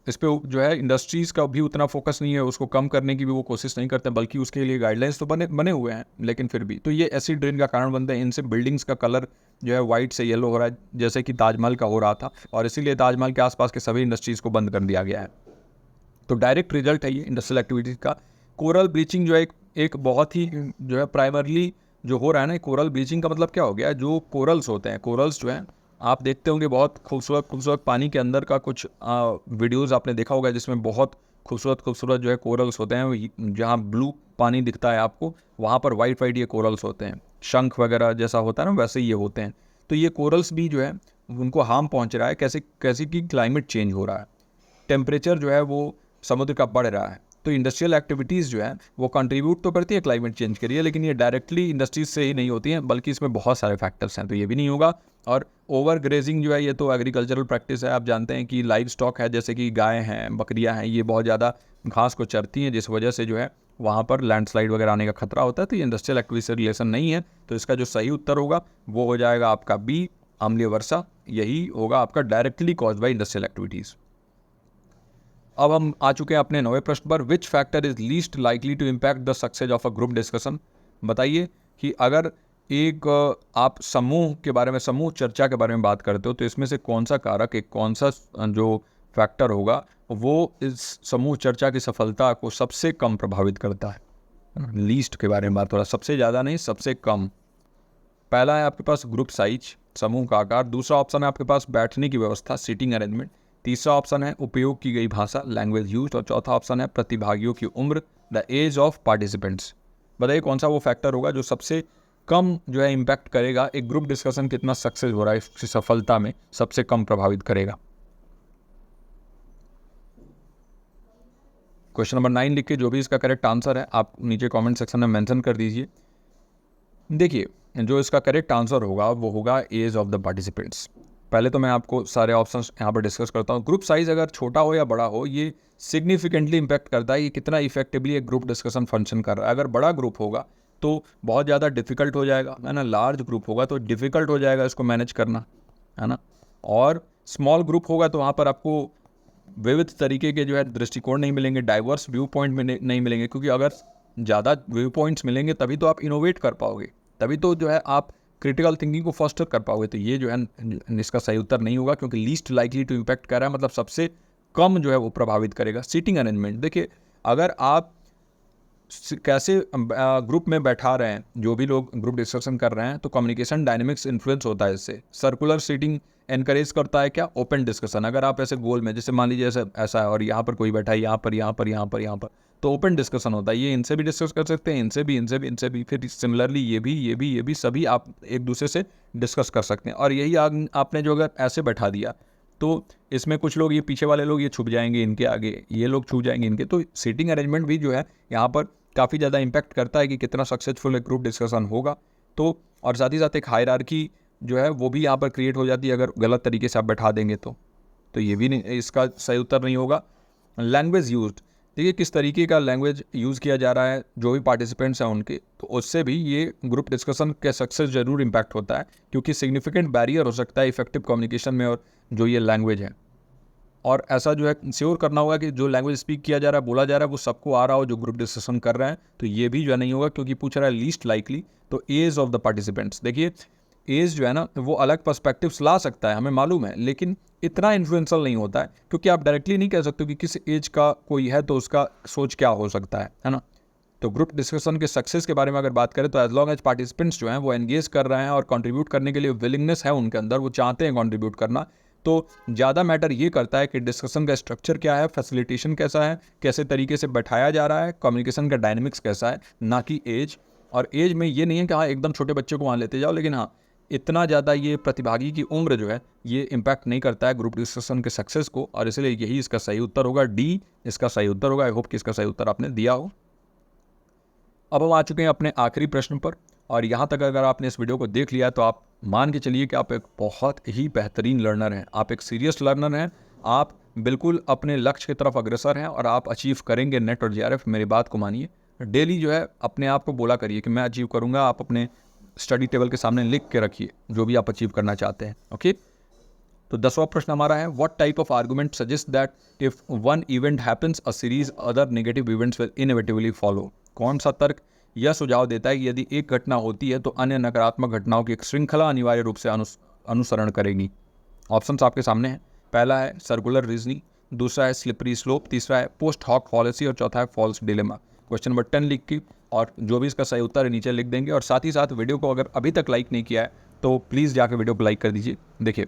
इस पे जो है इंडस्ट्रीज़ का भी उतना फोकस नहीं है, उसको कम करने की भी वो कोशिश नहीं करते, बल्कि उसके लिए गाइडलाइंस तो बने हुए हैं, लेकिन फिर भी तो ये एसिड रेन का कारण बनते हैं। इनसे बिल्डिंग्स का कलर जो है वाइट से येलो हो रहा है, जैसे कि ताजमहल का हो रहा था, और इसीलिए ताजमहल के आसपास के सभी इंडस्ट्रीज़ को बंद कर दिया गया है। तो डायरेक्ट रिजल्ट है ये इंडस्ट्रियल एक्टिविटीज़ का। कोरल ब्लीचिंग जो है एक बहुत ही जो है प्राइमरली जो हो रहा है ना, कोरल ब्लीचिंग का मतलब क्या हो गया, जो कोरल्स होते हैं, कोरल्स जो हैं आप देखते होंगे बहुत खूबसूरत खूबसूरत पानी के अंदर का कुछ वीडियोस आपने देखा होगा, जिसमें बहुत खूबसूरत खूबसूरत जो है कोरल्स होते हैं, जहाँ ब्लू पानी दिखता है आपको वहाँ पर वाइट वाइट ये कोरल्स होते हैं, शंख वगैरह जैसा होता है ना वैसे ये होते हैं। तो ये कोरल्स भी जो है उनको हार्म पहुँच रहा है, कैसे कि क्लाइमेट चेंज हो रहा है, टेम्परेचर जो है वो समुद्र का बढ़ रहा है। तो इंडस्ट्रियल एक्टिविटीज़ जो है वो कंट्रीब्यूट तो करती है क्लाइमेट चेंज के लिए, लेकिन ये डायरेक्टली इंडस्ट्रीज से ही नहीं होती हैं, बल्कि इसमें बहुत सारे फैक्टर्स हैं, तो ये भी नहीं होगा। और ओवर ग्रेजिंग जो है ये तो एग्रीकल्चरल प्रैक्टिस है, आप जानते हैं कि लाइव स्टॉक है, जैसे कि गाय हैं, बकरियां हैं, ये बहुत ज़्यादा घास को चरती हैं, जिस वजह से जो है वहाँ पर लैंडस्लाइड वगैरह आने का खतरा होता है। तो ये इंडस्ट्रियल एक्टिविटी से रिलेशन नहीं है, तो इसका जो सही उत्तर होगा वो हो जाएगा आपका बी, अम्लीय वर्षा। यही होगा आपका directly cause by industrial activities. अब हम आ चुके हैं अपने 9वें प्रश्न पर। Which factor is least likely to impact the success of a group discussion. बताइए कि अगर एक आप समूह के बारे में, समूह चर्चा के बारे में बात करते हो, तो इसमें से कौन सा कारक, एक कौन सा जो फैक्टर होगा वो इस समूह चर्चा की सफलता को सबसे कम प्रभावित करता है। लीस्ट के बारे में बात हो रहा है, सबसे ज़्यादा नहीं, सबसे कम। पहला है आपके पास ग्रुप साइज, समूह का आकार। दूसरा ऑप्शन है आपके पास बैठने की व्यवस्था, सीटिंग अरेंजमेंट। तीसरा ऑप्शन है उपयोग की गई भाषा, लैंग्वेज यूज। और चौथा ऑप्शन है प्रतिभागियों की उम्र, द एज ऑफ पार्टिसिपेंट्स। बताइए कौन सा वो फैक्टर होगा जो सबसे कम जो है इम्पैक्ट करेगा, एक ग्रुप डिस्कशन कितना सक्सेस हो रहा है इसकी सफलता में सबसे कम प्रभावित करेगा। क्वेश्चन नंबर 9 लिख के जो भी इसका करेक्ट आंसर है आप नीचे कमेंट सेक्शन में मेंशन कर दीजिए। देखिए जो इसका करेक्ट आंसर होगा वो होगा एज ऑफ द पार्टिसिपेंट्स। पहले तो मैं आपको सारे ऑप्शंस यहाँ पर डिस्कस करता हूँ। ग्रुप साइज अगर छोटा हो या बड़ा हो, ये सिग्निफिकेंटली इम्पैक्ट करता है कि कितना इफेक्टिवली एक ग्रुप डिस्कशन फंक्शन कर रहा है। अगर बड़ा ग्रुप होगा तो बहुत ज़्यादा डिफिकल्ट हो जाएगा, है ना। लार्ज ग्रुप होगा तो डिफिकल्ट हो जाएगा इसको मैनेज करना, है ना। और स्मॉल ग्रुप होगा तो वहाँ पर आपको विविध तरीके के जो है दृष्टिकोण नहीं मिलेंगे, डाइवर्स व्यू पॉइंट नहीं मिलेंगे, क्योंकि अगर ज़्यादा व्यू पॉइंट्स मिलेंगे तभी तो आप इनोवेट कर पाओगे, तभी तो जो है आप क्रिटिकल थिंकिंग को फॉस्टर कर पाओगे। तो ये जो है इसका सही उत्तर नहीं होगा, क्योंकि लीस्ट लाइकली टू इम्पैक्ट कर रहा है, मतलब सबसे कम जो है वो प्रभावित करेगा। सीटिंग अरेंजमेंट, देखिए अगर आप कैसे ग्रुप में बैठा रहे हैं, जो भी लोग ग्रुप डिस्कशन कर रहे हैं, तो कम्युनिकेशन डायनेमिक्स इन्फ्लुएंस होता है इससे। सर्कुलर सीटिंग एनकरेज करता है क्या, ओपन डिस्कशन। अगर आप ऐसे गोल में, जैसे मान लीजिए ऐसा है और यहाँ पर कोई बैठा है, यहाँ पर, तो ओपन डिस्कशन होता है। ये इनसे भी डिस्कस कर सकते हैं, इनसे भी, फिर सिमिलरली ये भी सभी आप एक दूसरे से डिस्कस कर सकते हैं। और यही आपने जो अगर ऐसे बैठा दिया तो इसमें कुछ लोग, ये पीछे वाले लोग ये छुप जाएंगे इनके आगे, ये लोग छुप जाएंगे इनके। तो सीटिंग अरेंजमेंट भी जो है यहाँ पर काफ़ी ज़्यादा इम्पैक्ट करता है कि कितना सक्सेसफुल एक ग्रुप डिस्कशन होगा। तो और साथ ही साथ एक हायरार्की जो है वो भी यहाँ पर क्रिएट हो जाती है अगर गलत तरीके से आप बैठा देंगे तो ये भी नहीं, इसका सही उत्तर नहीं होगा। लैंग्वेज यूज्ड, देखिए किस तरीके का लैंग्वेज यूज़ किया जा रहा है जो भी पार्टिसिपेंट्स हैं उनके, तो उससे भी ये ग्रुप डिस्कशन के सक्सेस जरूर इम्पैक्ट होता है, क्योंकि सिग्निफिकेंट बैरियर हो सकता है इफेक्टिव कम्युनिकेशन में और जो ये लैंग्वेज है। और ऐसा जो है श्योर करना होगा कि जो लैंग्वेज स्पीक किया जा रहा है, बोला जा रहा है, वो सबको आ रहा हो जो ग्रुप डिस्कशन कर रहे हैं। तो ये भी जो है नहीं होगा, क्योंकि पूछ रहा है लीस्ट लाइकली। तो एज ऑफ द पार्टिसिपेंट्स, देखिए एज जो है ना वो अलग पर्सपेक्टिव्स ला सकता है, हमें मालूम है, लेकिन इतना इन्फ्लुएंशियल नहीं होता है, क्योंकि आप डायरेक्टली नहीं कह सकते हो कि किस एज का कोई है तो उसका सोच क्या हो सकता है ना। तो ग्रुप डिस्कशन के सक्सेस के बारे में अगर बात करें तो एज लॉन्ग एज पार्टिसिपेंट्स जो हैं वो एंगेज कर रहे हैं और कंट्रीब्यूट करने के लिए विलिंगनेस है उनके अंदर, वो चाहते हैं कंट्रीब्यूट करना, तो ज़्यादा मैटर ये करता है कि डिस्कशन का स्ट्रक्चर क्या है, फैसिलिटेशन कैसा है, कैसे तरीके से बैठाया जा रहा है, कम्युनिकेशन का डायनेमिक्स कैसा है, ना कि एज। और एज में ये नहीं है कि हाँ एकदम छोटे बच्चे को वहाँ लेते जाओ, लेकिन हाँ इतना ज़्यादा ये प्रतिभागी की उम्र जो है ये इम्पैक्ट नहीं करता है ग्रुप डिस्कशन के सक्सेस को, और इसलिए यही इसका सही उत्तर होगा, डी इसका सही उत्तर होगा। आई होप कि इसका सही उत्तर आपने दिया हो। अब हम आ चुके हैं अपने आखिरी प्रश्न पर, और यहाँ तक अगर आपने इस वीडियो को देख लिया तो आप मान के चलिए कि आप एक बहुत ही बेहतरीन लर्नर हैं, आप एक सीरियस लर्नर हैं, आप बिल्कुल अपने लक्ष्य की तरफ अग्रसर हैं और आप अचीव करेंगे नेट और जीआरएफ। मेरी बात को मानिए, डेली जो है अपने आप को बोला करिए कि मैं अचीव करूँगा। आप अपने स्टडी टेबल के सामने लिख के रखिए जो भी आप अचीव करना चाहते हैं। ओके, तो 10वां प्रश्न हमारा है, what type of argument suggest that if one event happens a series other negative events will inevitably follow. कौन सा तर्क यह सुझाव देता है कि यदि एक घटना होती है तो अन्य नकारात्मक घटनाओं की एक श्रृंखला अनिवार्य रूप से अनुसरण करेगी। ऑप्शंस आपके सामने हैं। पहला है सर्कुलर रीजनिंग, दूसरा है स्लिपरी स्लोप, तीसरा है पोस्ट हॉक फॉलेसी और चौथा है फॉल्स डिलेमा। क्वेश्चन नंबर 10 लिख के और जो भी इसका सही उत्तर है नीचे लिख देंगे। और साथ ही साथ वीडियो को अगर अभी तक लाइक नहीं किया है तो प्लीज़ जाकर वीडियो को लाइक कर दीजिए। देखिए,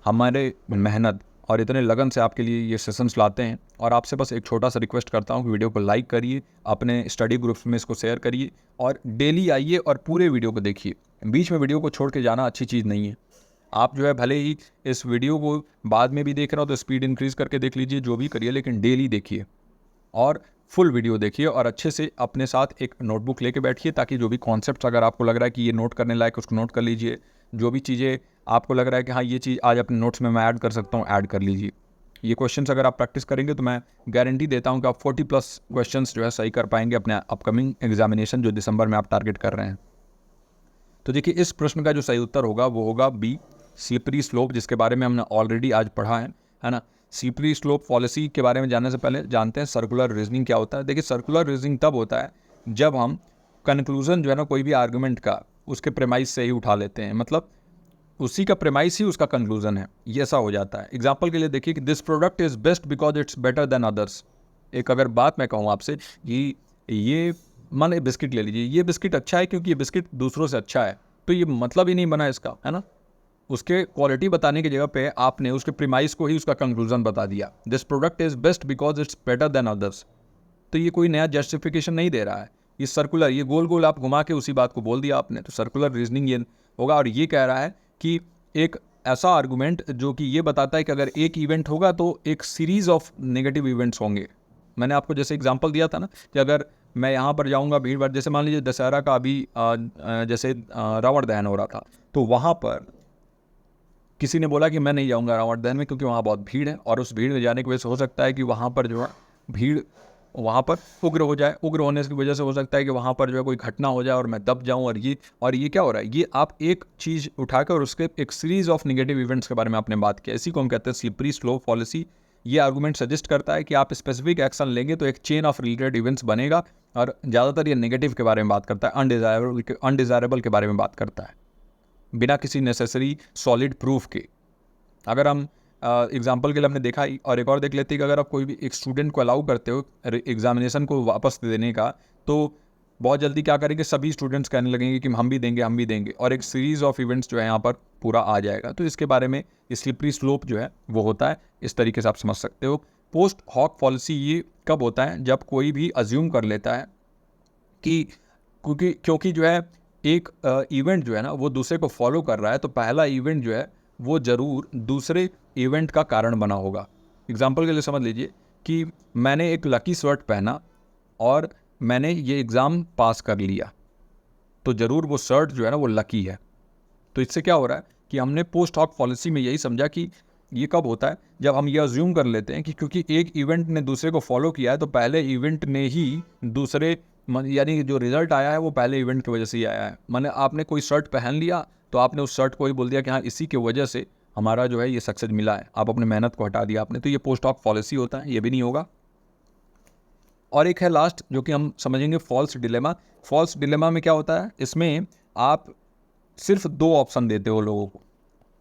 हमारे मेहनत और इतने लगन से आपके लिए ये सेशंस लाते हैं और आपसे बस एक छोटा सा रिक्वेस्ट करता हूँ कि वीडियो को लाइक करिए, अपने स्टडी ग्रुप्स में इसको शेयर करिए और डेली आइए और पूरे वीडियो को देखिए। बीच में वीडियो को छोड़ के जाना अच्छी चीज़ नहीं है। आप जो है भले ही इस वीडियो को बाद में भी देख रहे हो तो स्पीड इंक्रीज़ करके देख लीजिए, जो भी करिए, लेकिन डेली देखिए और फुल वीडियो देखिए और अच्छे से अपने साथ एक नोटबुक लेके बैठिए ताकि जो भी कॉन्सेप्ट्स अगर आपको लग रहा है कि ये नोट करने लायक उसको नोट कर लीजिए। जो भी चीज़ें आपको लग रहा है कि हाँ ये चीज़ आज अपने नोट्स में मैं ऐड कर सकता हूँ, ऐड कर लीजिए। ये क्वेश्चंस अगर आप प्रैक्टिस करेंगे तो मैं गारंटी देता हूँ कि आप 40+ क्वेश्चंस जो है सही कर पाएंगे अपने अपकमिंग एग्जामिनेशन जो दिसंबर में आप टारगेट कर रहे हैं। तो देखिए, इस प्रश्न का जो सही उत्तर होगा वो होगा बी, स्लिपरी स्लोप, जिसके बारे में हमने ऑलरेडी आज पढ़ा है ना। स्लिपरी स्लोप पॉलिसी के बारे में जानने से पहले जानते हैं सर्कुलर रीजनिंग क्या होता है। देखिए, सर्कुलर रीजनिंग तब होता है जब हम कंक्लूजन जो है ना कोई भी आर्गुमेंट का उसके प्रेमाइस से ही उठा लेते हैं, मतलब उसी का प्रेमाइस ही उसका कंक्लूजन है, ये ऐसा हो जाता है। एग्जाम्पल के लिए देखिए कि this product is best because it's better than others. एक अगर बात मैं कहूँ आपसे कि ये मान बिस्किट ले लीजिए, ये बिस्किट अच्छा है क्योंकि ये बिस्किट दूसरों से अच्छा है, तो ये मतलब ही नहीं बना इसका, है ना। उसके क्वालिटी बताने की जगह पे आपने उसके प्रीमाइस को ही उसका कंक्लूजन बता दिया, this product is best because it's better than others. तो ये कोई नया जस्टिफिकेशन नहीं दे रहा है, ये सर्कुलर, ये गोल गोल आप घुमा के उसी बात को बोल दिया आपने। तो सर्कुलर रीजनिंग ये होगा और ये कह रहा है कि एक ऐसा आर्गुमेंट जो कि ये बताता है कि अगर एक इवेंट होगा तो एक सीरीज ऑफ नेगेटिव इवेंट्स होंगे। मैंने आपको जैसे एग्जांपल दिया था ना कि अगर मैं यहाँ पर जाऊँगा भीड़ भाड़, जैसे मान लीजिए दशहरा का अभी जैसे रावण दहन हो रहा था, तो वहाँ पर किसी ने बोला कि मैं नहीं जाऊँगा रावण दहन में क्योंकि वहाँ बहुत भीड़ है और उस भीड़ में जाने की वजह से हो सकता है कि वहाँ पर जो है भीड़ वहाँ पर उग्र हो जाए, उग्र होने की वजह से हो सकता है कि वहाँ पर जो है कोई घटना हो जाए और मैं दब जाऊँ। और ये क्या हो रहा है, ये आप एक चीज़ उठाकर और उसके एक सीरीज ऑफ नेगेटिव इवेंट्स के बारे में आपने बात किया, इसी को हम कहते हैं स्लिपरी स्लोप पॉलिसी। ये आर्गुमेंट सजेस्ट करता है कि आप स्पेसिफिक एक्शन लेंगे तो एक चेन ऑफ रिलेटेड इवेंट्स बनेगा और ज़्यादातर ये नेगेटिव के बारे में बात करता है, अनडिज़ायरेबल के बारे में बात करता है, बिना किसी नेसेसरी सॉलिड प्रूफ के। अगर हम एग्जाम्पल के लिए हमने देखा और एक और देख लेते हैं कि अगर आप कोई भी एक स्टूडेंट को अलाउ करते हो एग्जामिनेशन को वापस देने का, तो बहुत जल्दी क्या करेंगे, सभी स्टूडेंट्स कहने लगेंगे कि हम भी देंगे और एक सीरीज़ ऑफ इवेंट्स जो है यहाँ पर पूरा आ जाएगा। तो इसके बारे में स्लिपरी स्लोप जो है वो होता है, इस तरीके से आप समझ सकते हो। पोस्ट हॉक पॉलिसी ये कब होता है, जब कोई भी अज्यूम कर लेता है कि क्योंकि जो है एक इवेंट जो है ना वो दूसरे को फॉलो कर रहा है, तो पहला इवेंट जो है वो ज़रूर दूसरे इवेंट का कारण बना होगा। एग्जाम्पल के लिए समझ लीजिए कि मैंने एक लकी शर्ट पहना और मैंने ये एग्ज़ाम पास कर लिया, तो ज़रूर वो शर्ट जो है ना वो लकी है। तो इससे क्या हो रहा है कि हमने पोस्ट हॉक पॉलिसी में यही समझा कि ये कब होता है, जब हम ये अज्यूम कर लेते हैं कि क्योंकि एक इवेंट ने दूसरे को फॉलो किया है तो पहले इवेंट ने ही दूसरे, यानी जो रिजल्ट आया है वो पहले इवेंट की वजह से ही आया है। माने आपने कोई शर्ट पहन लिया तो आपने उस शर्ट को ही बोल दिया कि हाँ इसी की वजह से हमारा जो है ये सक्सेस मिला है, आप अपने मेहनत को हटा दिया आपने। तो ये पोस्ट हॉक पॉलिसी होता है, ये भी नहीं होगा। और एक है लास्ट जो कि हम समझेंगे फॉल्स डिलेमा। फॉल्स डिलेमा में क्या होता है, इसमें आप सिर्फ 2 ऑप्शन देते हो लोगों को।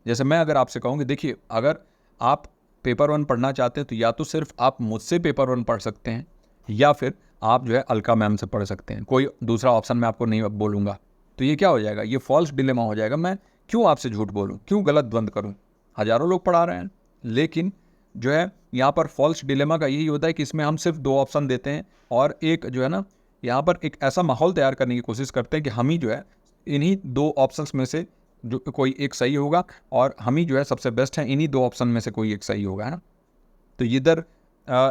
जैसे मैं अगर आपसे कहूँ कि देखिए अगर आप पेपर 1 पढ़ना चाहते हैं तो या तो सिर्फ आप मुझसे पेपर 1 पढ़ सकते हैं या फिर आप जो है अलका मैम से पढ़ सकते हैं, कोई दूसरा ऑप्शन मैं आपको नहीं बोलूँगा। तो ये क्या हो जाएगा, ये फॉल्स डिलेमा हो जाएगा। मैं क्यों आपसे झूठ बोलूँ, क्यों गलत द्वंद करूँ, हज़ारों लोग पढ़ा रहे हैं। लेकिन जो है यहाँ पर फॉल्स डिलेमा का यही होता है कि इसमें हम सिर्फ 2 ऑप्शन देते हैं और एक जो है ना यहाँ पर एक ऐसा माहौल तैयार करने की कोशिश करते हैं कि हम ही जो है इन्हीं 2 ऑप्शंस में से जो कोई एक सही होगा और हम ही जो है सबसे बेस्ट हैं, इन्हीं 2 ऑप्शन में से कोई एक सही होगा, है ना। तो इधर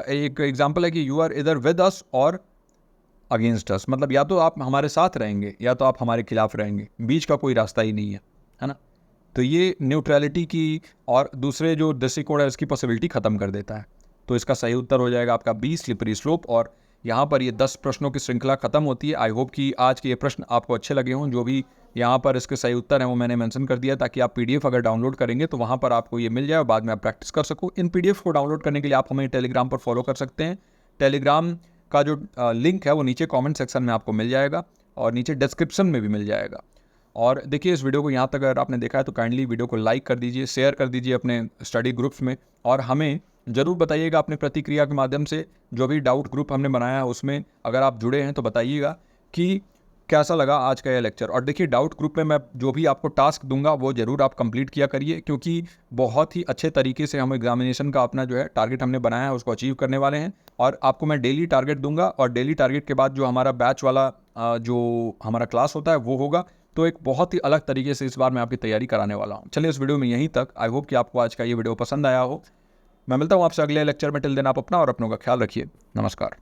एक एग्जांपल है कि यू आर इधर विद अस और अगेंस्ट अस, मतलब या तो आप हमारे साथ रहेंगे या तो आप हमारे खिलाफ रहेंगे, बीच का कोई रास्ता ही नहीं है, है ना। तो ये न्यूट्रलिटी की और दूसरे जो दृष्टिकोण है उसकी पॉसिबिलिटी ख़त्म कर देता है। तो इसका सही उत्तर हो जाएगा आपका बी, स्लिपरी स्लोप। और यहाँ पर ये 10 प्रश्नों की श्रृंखला खत्म होती है। आई होप कि आज के ये प्रश्न आपको अच्छे लगे हों। जो भी यहाँ पर इसके सही उत्तर हैं वो मैंने मेंशन कर दिया, ताकि आप PDF अगर डाउनलोड करेंगे तो वहाँ पर आपको ये मिल जाए और बाद में आप प्रैक्टिस कर सको। इन PDF को डाउनलोड करने के लिए आप हमें टेलीग्राम पर फॉलो कर सकते हैं। टेलीग्राम का जो लिंक है वो नीचे कॉमेंट सेक्शन में आपको मिल जाएगा और नीचे डिस्क्रिप्शन में भी मिल जाएगा। और देखिए, इस वीडियो को यहाँ तक अगर आपने देखा है तो काइंडली वीडियो को लाइक कर दीजिए, शेयर कर दीजिए अपने स्टडी ग्रुप्स में, और हमें ज़रूर बताइएगा अपने प्रतिक्रिया के माध्यम से। जो भी डाउट ग्रुप हमने बनाया है उसमें अगर आप जुड़े हैं तो बताइएगा कि कैसा लगा आज का यह लेक्चर। और देखिए, डाउट ग्रुप में मैं जो भी आपको टास्क दूंगा वो ज़रूर आप कंप्लीट किया करिए, क्योंकि बहुत ही अच्छे तरीके से हम एग्जामिनेशन का अपना जो है टारगेट हमने बनाया है उसको अचीव करने वाले हैं। और आपको मैं डेली टारगेट दूंगा, और डेली टारगेट के बाद जो हमारा बैच वाला जो हमारा क्लास होता है वो होगा। तो एक बहुत ही अलग तरीके से इस बार मैं आपकी तैयारी कराने वाला हूँ। चलिए, इस वीडियो में यहीं तक। आई होप कि आपको आज का ये वीडियो पसंद आया हो। मैं मिलता हूँ आपसे अगले लेक्चर में। टिल देन आप अपना और अपनों का ख्याल रखिए। नमस्कार।